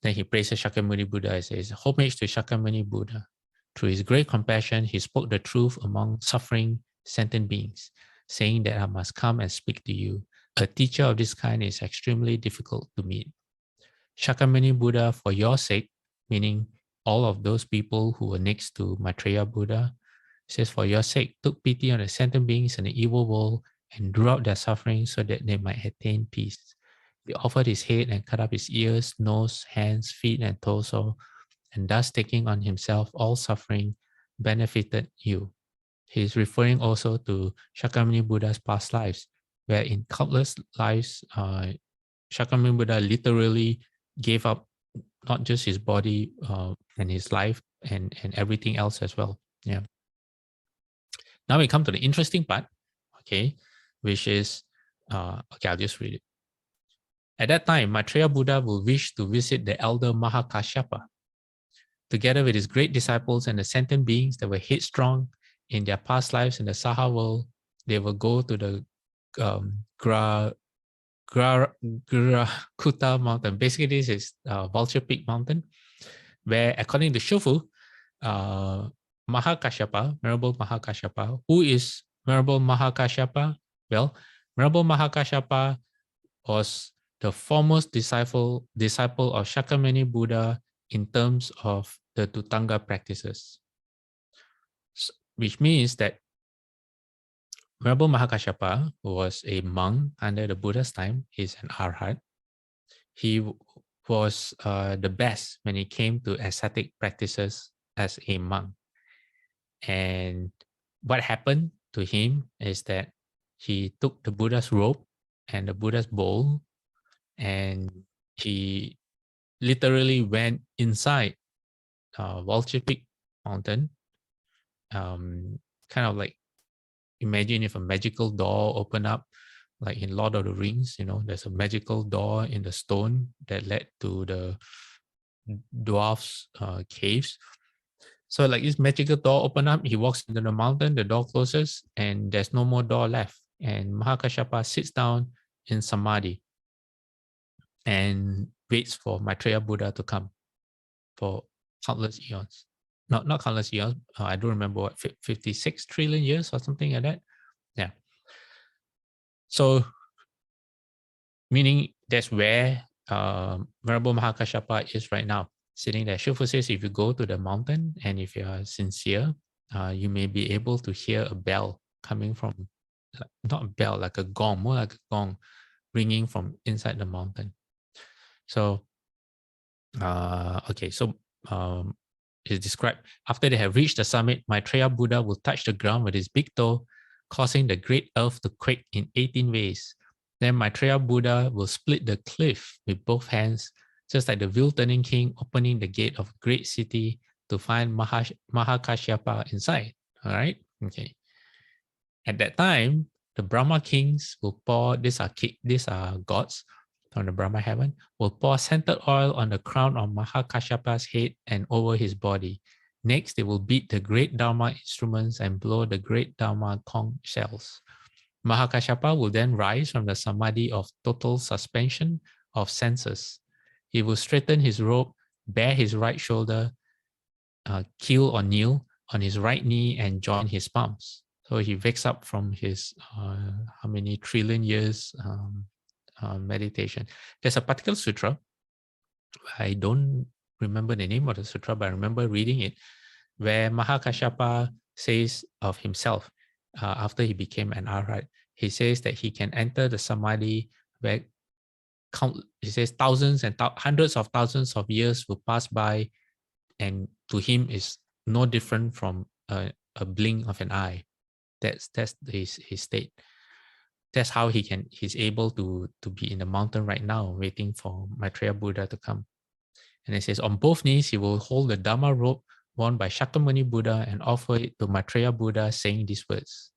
Then he praises Shakyamuni Buddha and says, homage to Shakyamuni Buddha. Through his great compassion, he spoke the truth among suffering sentient beings, saying that I must come and speak to you. A teacher of this kind is extremely difficult to meet. Shakyamuni Buddha, for your sake, meaning all of those people who were next to Maitreya Buddha, says, for your sake, took pity on the sentient beings in the evil world and drew out their suffering so that they might attain peace. He offered his head and cut up his ears, nose, hands, feet, and torso, and thus taking on himself all suffering, benefited you. He is referring also to Shakyamuni Buddha's past lives, where in countless lives, Shakyamuni Buddha literally gave up not just his body and his life and everything else as well. Yeah. Now we come to the interesting part, okay, which is, okay, I'll just read it. At that time, Maitreya Buddha will wish to visit the elder Mahakashyapa. Together with his great disciples and the sentient beings that were headstrong in their past lives in the Saha world, they will go to the Kuta mountain. Basically, this is Vulture Peak mountain, where according to Shufu, Mahakashyapa, Venerable Mahakashyapa, who is Venerable Mahakashyapa? Well, Venerable Mahakashyapa was the foremost disciple of Shakyamuni Buddha in terms of the Tutanga practices, which means that Venerable Mahakashyapa was a monk under the Buddha's time. He's an arhat. He was the best when it came to ascetic practices as a monk. And what happened to him is that he took the Buddha's robe and the Buddha's bowl, and he literally went inside Vulture Peak Mountain. Kind of like, imagine if a magical door opened up, like in Lord of the Rings, there's a magical door in the stone that led to the dwarfs' caves. So like this magical door open up, he walks into the mountain, the door closes, and there's no more door left. And Mahakashyapa sits down in Samadhi and waits for Maitreya Buddha to come for countless eons. Not countless eons, I don't remember what, 56 trillion years or something like that. Yeah. So, meaning that's where Venerable Mahakashyapa is right now, sitting there. Shifu says if you go to the mountain and if you are sincere, you may be able to hear a bell coming from, not a bell, like a gong, more like a gong, ringing from inside the mountain. So, it's described, after they have reached the summit, Maitreya Buddha will touch the ground with his big toe, causing the great earth to quake in 18 ways. Then Maitreya Buddha will split the cliff with both hands, just like the wheel-turning king opening the gate of a great city to find Mahakashyapa inside. All right? Okay. At that time, the Brahma kings will pour, these are gods from the Brahma heaven, will pour scented oil on the crown of Mahakashyapa's head and over his body. Next, they will beat the great Dharma instruments and blow the great Dharma conch shells. Mahakashyapa will then rise from the samadhi of total suspension of senses. He will straighten his robe, bare his right shoulder, keel or kneel on his right knee, and join his palms. So he wakes up from his how many trillion years meditation. There's a particular sutra. I don't remember the name of the sutra, but I remember reading it, where Mahakashyapa says of himself, after he became an arhat, he says that he can enter the samadhi where he says thousands and hundreds of thousands of years will pass by, and to him is no different from a blink of an eye. That's his state. That's how he's able to be in the mountain right now, waiting for Maitreya Buddha to come. And it says, on both knees, he will hold the Dharma robe worn by Shakyamuni Buddha and offer it to Maitreya Buddha, saying these words: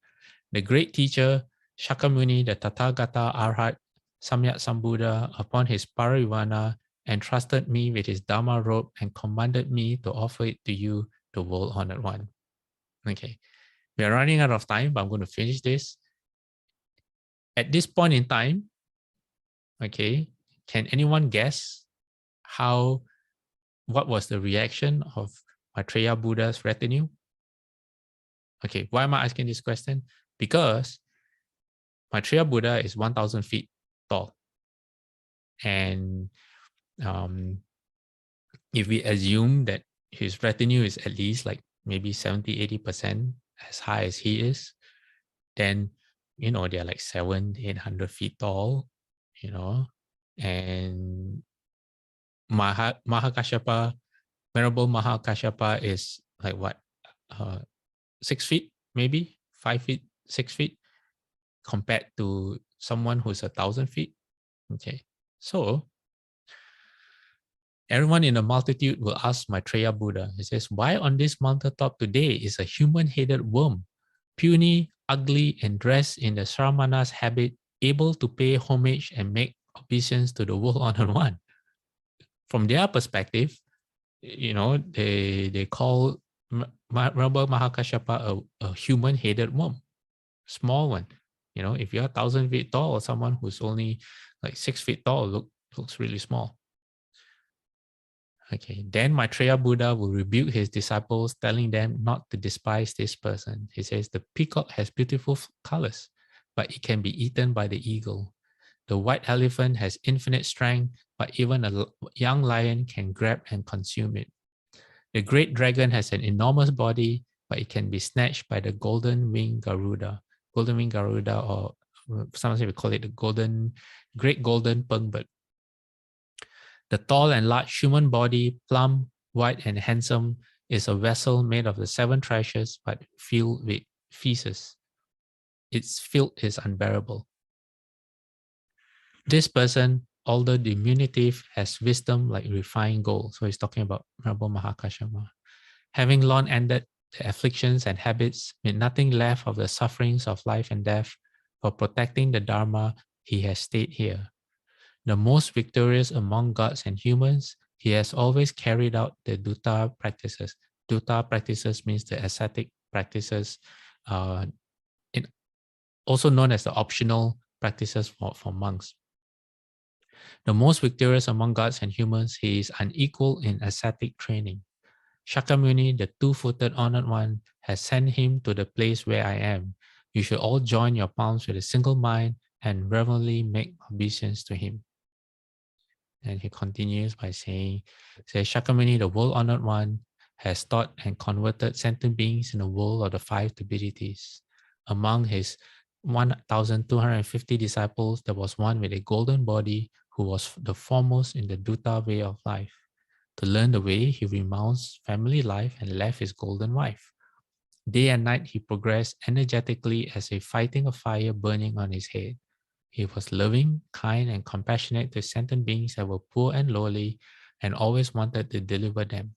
the great teacher, Shakyamuni, the Tathagata Arhat, Samyak Sambuddha, upon his Parivana, entrusted me with his Dharma robe and commanded me to offer it to you, the world-honored one. Okay, we are running out of time, but I'm going to finish this. At this point in time, okay, can anyone guess what was the reaction of Maitreya Buddha's retinue? Okay, why am I asking this question? Because Maitreya Buddha is 1,000 feet tall. And if we assume that his retinue is at least like maybe 70-80% as high as he is, then, they're like 700-800 feet tall, and Mahakashyapa, Venerable Mahakashyapa is like what, 6 feet, maybe 5 feet, 6 feet, compared to someone who's 1,000 feet. Okay, so everyone in the multitude will ask Maitreya Buddha. He says, why on this mountaintop today is a human-headed worm, puny, ugly, and dressed in the Sramana's habit, able to pay homage and make obeisance to the world-honored one? From their perspective, they call Venerable Mahakashyapa a human-headed worm, small one. If you're 1,000 feet tall, or someone who's only like 6 feet tall looks really small. Okay, then Maitreya Buddha will rebuke his disciples, telling them not to despise this person. He says, the peacock has beautiful colors, but it can be eaten by the eagle. The white elephant has infinite strength, but even a young lion can grab and consume it. The great dragon has an enormous body, but it can be snatched by the golden winged Garuda. Golden winged Garuda, or sometimes we call it the great golden pengbird. The tall and large human body, plump, white, and handsome, is a vessel made of the 7 treasures, but filled with feces. Its filth is unbearable. This person, although diminutive, has wisdom like refined gold. So he's talking about Rabbi Mahakashapa. Having long ended the afflictions and habits, with nothing left of the sufferings of life and death, for protecting the Dharma, he has stayed here. The most victorious among gods and humans, he has always carried out the dutta practices. Dutta practices means the ascetic practices, also known as the optional practices for monks. The most victorious among gods and humans, he is unequaled in ascetic training. Shakyamuni, the 2-footed honored one, has sent him to the place where I am. You should all join your palms with a single mind and reverently make obeisance to him. And he continues by saying, Shakyamuni, the world-honored one, has taught and converted sentient beings in the world of the 5 divinities. Among his 1,250 disciples, there was one with a golden body who was the foremost in the Dutta way of life. To learn the way, he renounced family life and left his golden wife. Day and night, he progressed energetically as if fighting a fire burning on his head. He was loving, kind, and compassionate to sentient beings that were poor and lowly, and always wanted to deliver them.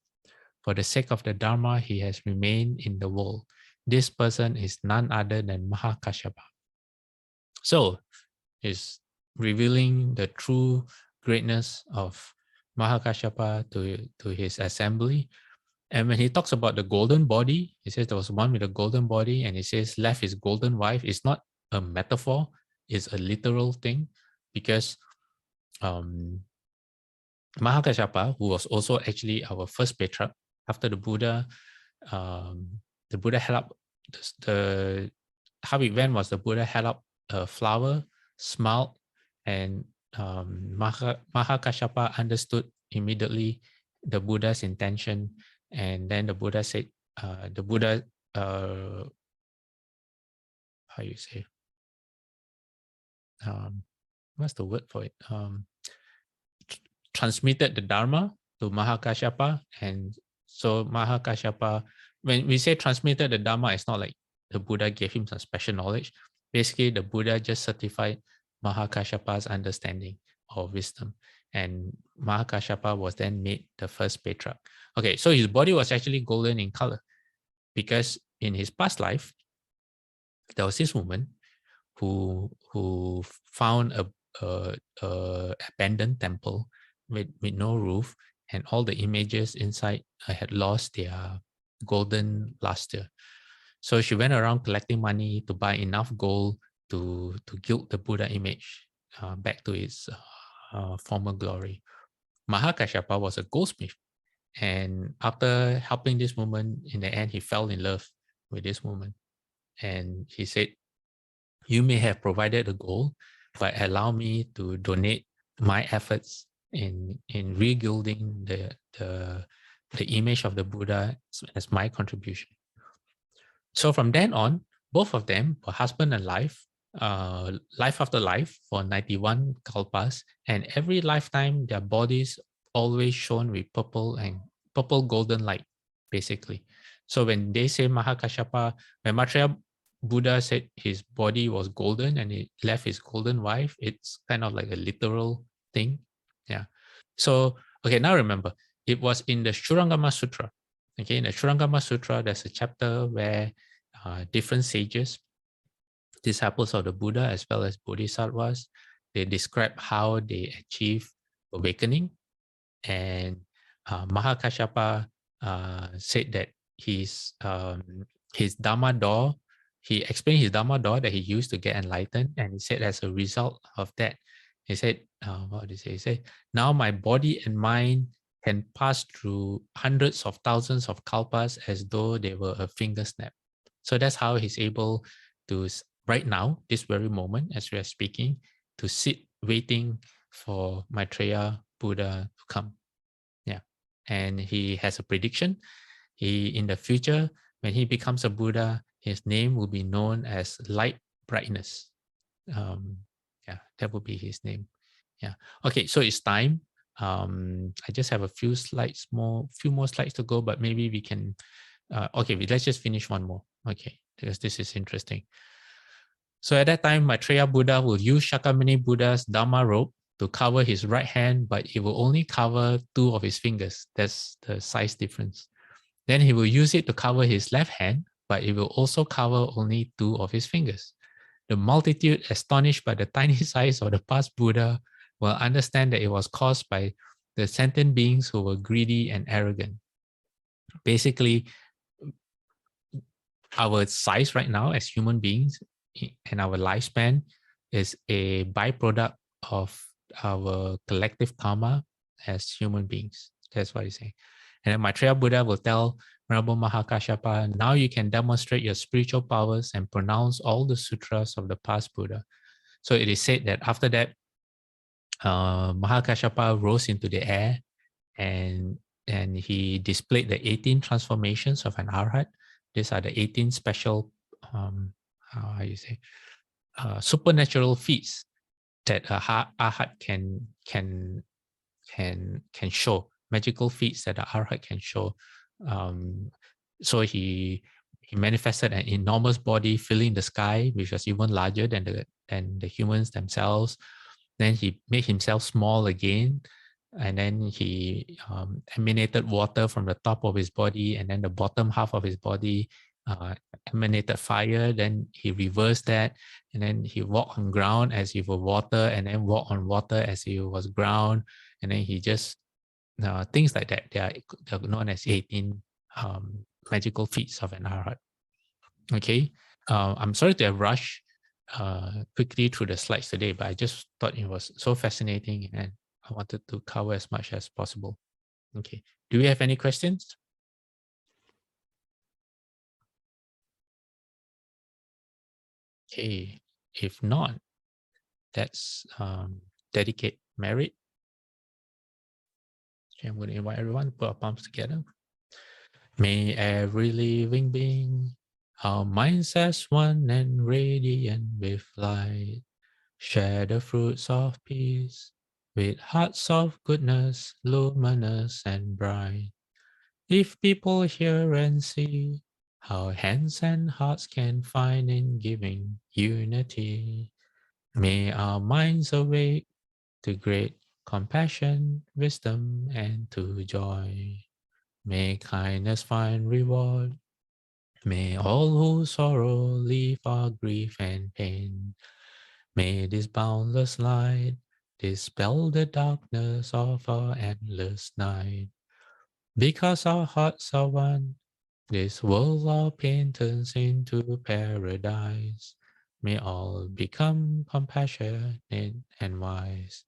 For the sake of the Dharma, he has remained in the world. This person is none other than Mahakashapa. So, he's revealing the true greatness of Mahakashapa to his assembly. And when he talks about the golden body, he says there was one with a golden body, and he says left his golden wife. It's not a metaphor, it's a literal thing, because Mahakashapa, who was also actually our first patriarch after the Buddha held up how it went was the Buddha held up a flower, smiled, and Mahakashapa understood immediately the Buddha's intention, and then the Buddha said, how you say, what's the word for it? Transmitted the Dharma to Mahakashapa, and so Mahakashapa, when we say transmitted the Dharma, it's not like the Buddha gave him some special knowledge. Basically, the Buddha just certified Mahakashapa's understanding or wisdom, and Mahakashapa was then made the first patriarch. Okay, so his body was actually golden in color because in his past life, there was this woman who found a abandoned temple with no roof, and all the images inside had lost their golden luster. So she went around collecting money to buy enough gold to gild the Buddha image back to its former glory. Mahakashapa was a goldsmith, and after helping this woman, in the end, he fell in love with this woman. And he said, you may have provided the gold, but allow me to donate my efforts in regilding the image of the Buddha as my contribution. So from then on, both of them were husband and wife, life after life for 91 kalpas, and every lifetime their bodies always shone with purple golden light, basically. So when they say Mahakashapa, when Maitreya Buddha said his body was golden and he left his golden wife, it's kind of like a literal thing. Yeah. So, okay, now remember, it was in the Shurangama Sutra. Okay, in the Shurangama Sutra, there's a chapter where different sages, disciples of the Buddha as well as bodhisattvas, they describe how they achieve awakening. And Mahakashapa said that his Dharma door, he explained his Dharma door that he used to get enlightened, and he said as a result of that, he said, what did he say? He said, now my body and mind can pass through hundreds of thousands of kalpas as though they were a finger snap. So that's how he's able to, right now, this very moment, as we are speaking, to sit waiting for Maitreya Buddha to come. Yeah. And he has a prediction. In the future, when he becomes a Buddha, his name will be known as light brightness. Yeah, that would be his name. Yeah. Okay, so it's time. I just have a few more slides to go, but maybe we can, okay, let's just finish one more. Okay, because this is interesting. So at that time, Maitreya Buddha will use Shakyamuni Buddha's Dharma robe to cover his right hand, but it will only cover 2 of his fingers. That's the size difference. Then he will use it to cover his left hand, but it will also cover only 2 of his fingers. The multitude, astonished by the tiny size of the past Buddha, will understand that it was caused by the sentient beings who were greedy and arrogant. Basically, our size right now as human beings and our lifespan is a byproduct of our collective karma as human beings. That's what he's saying. And then Maitreya Buddha will tell Venerable Mahakashyapa, now you can demonstrate your spiritual powers and pronounce all the sutras of the past Buddha. So it is said that after that, Mahakashyapa rose into the air and he displayed the 18 transformations of an arhat. These are the 18 special, supernatural feats that a arhat can show, magical feats that the arhat can show. So he manifested an enormous body filling the sky, which was even larger than the humans themselves. Then he made himself small again, and then he emanated water from the top of his body, and then the bottom half of his body emanated fire. Then he reversed that, and then he walked on ground as if it were water, and then walked on water as if it was ground, and then he just things like that. They're known as 18 magical feats of an arhat. Okay, I'm sorry to have rushed quickly through the slides today, but I just thought it was so fascinating and I wanted to cover as much as possible. Okay, do we have any questions? Okay, if not, let's dedicate merit. Okay, I'm going to invite everyone to put our palms together. May every living being, our minds as one and radiant with light, share the fruits of peace with hearts of goodness, luminous and bright. If people hear and see how hands and hearts can find in giving unity, may our minds awake to great compassion, wisdom, and to joy. May kindness find reward. May all who sorrow leave our grief and pain. May this boundless light dispel the darkness of our endless night. Because our hearts are one, this world of pain turns into paradise. May all become compassionate and wise.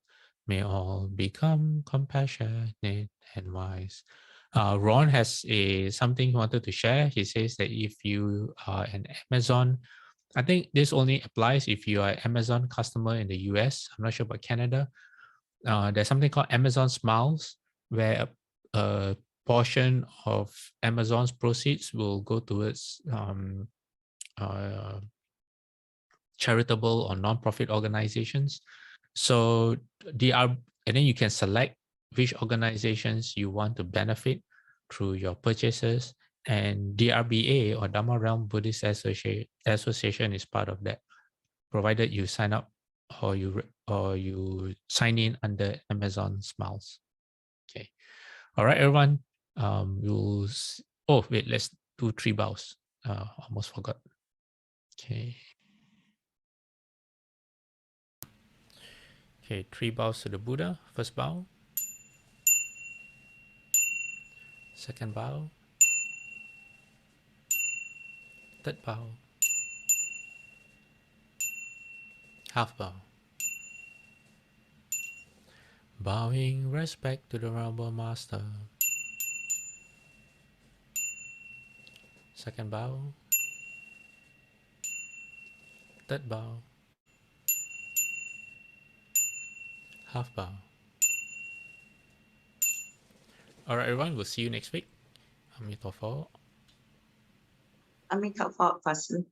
May all become compassionate and wise. Ron has something he wanted to share. He says that if you are an Amazon, I think this only applies if you are an Amazon customer in the US. I'm not sure about Canada. There's something called Amazon Smiles, where a portion of Amazon's proceeds will go towards charitable or non-profit organizations. So and then you can select which organizations you want to benefit through your purchases, and DRBA or Dharma Realm Buddhist Association is part of that, provided you sign up or you sign in under Amazon Smiles. Okay. All right, everyone. Oh wait, let's do 3 bows. Almost forgot. Okay. Okay, 3 bows to the Buddha. First bow. Second bow. Third bow. Half bow. Bowing respect to the Venerable Master. Second bow. Third bow. Half bow. All right, everyone. We'll see you next week. Amitabha. Amitabha Fasten.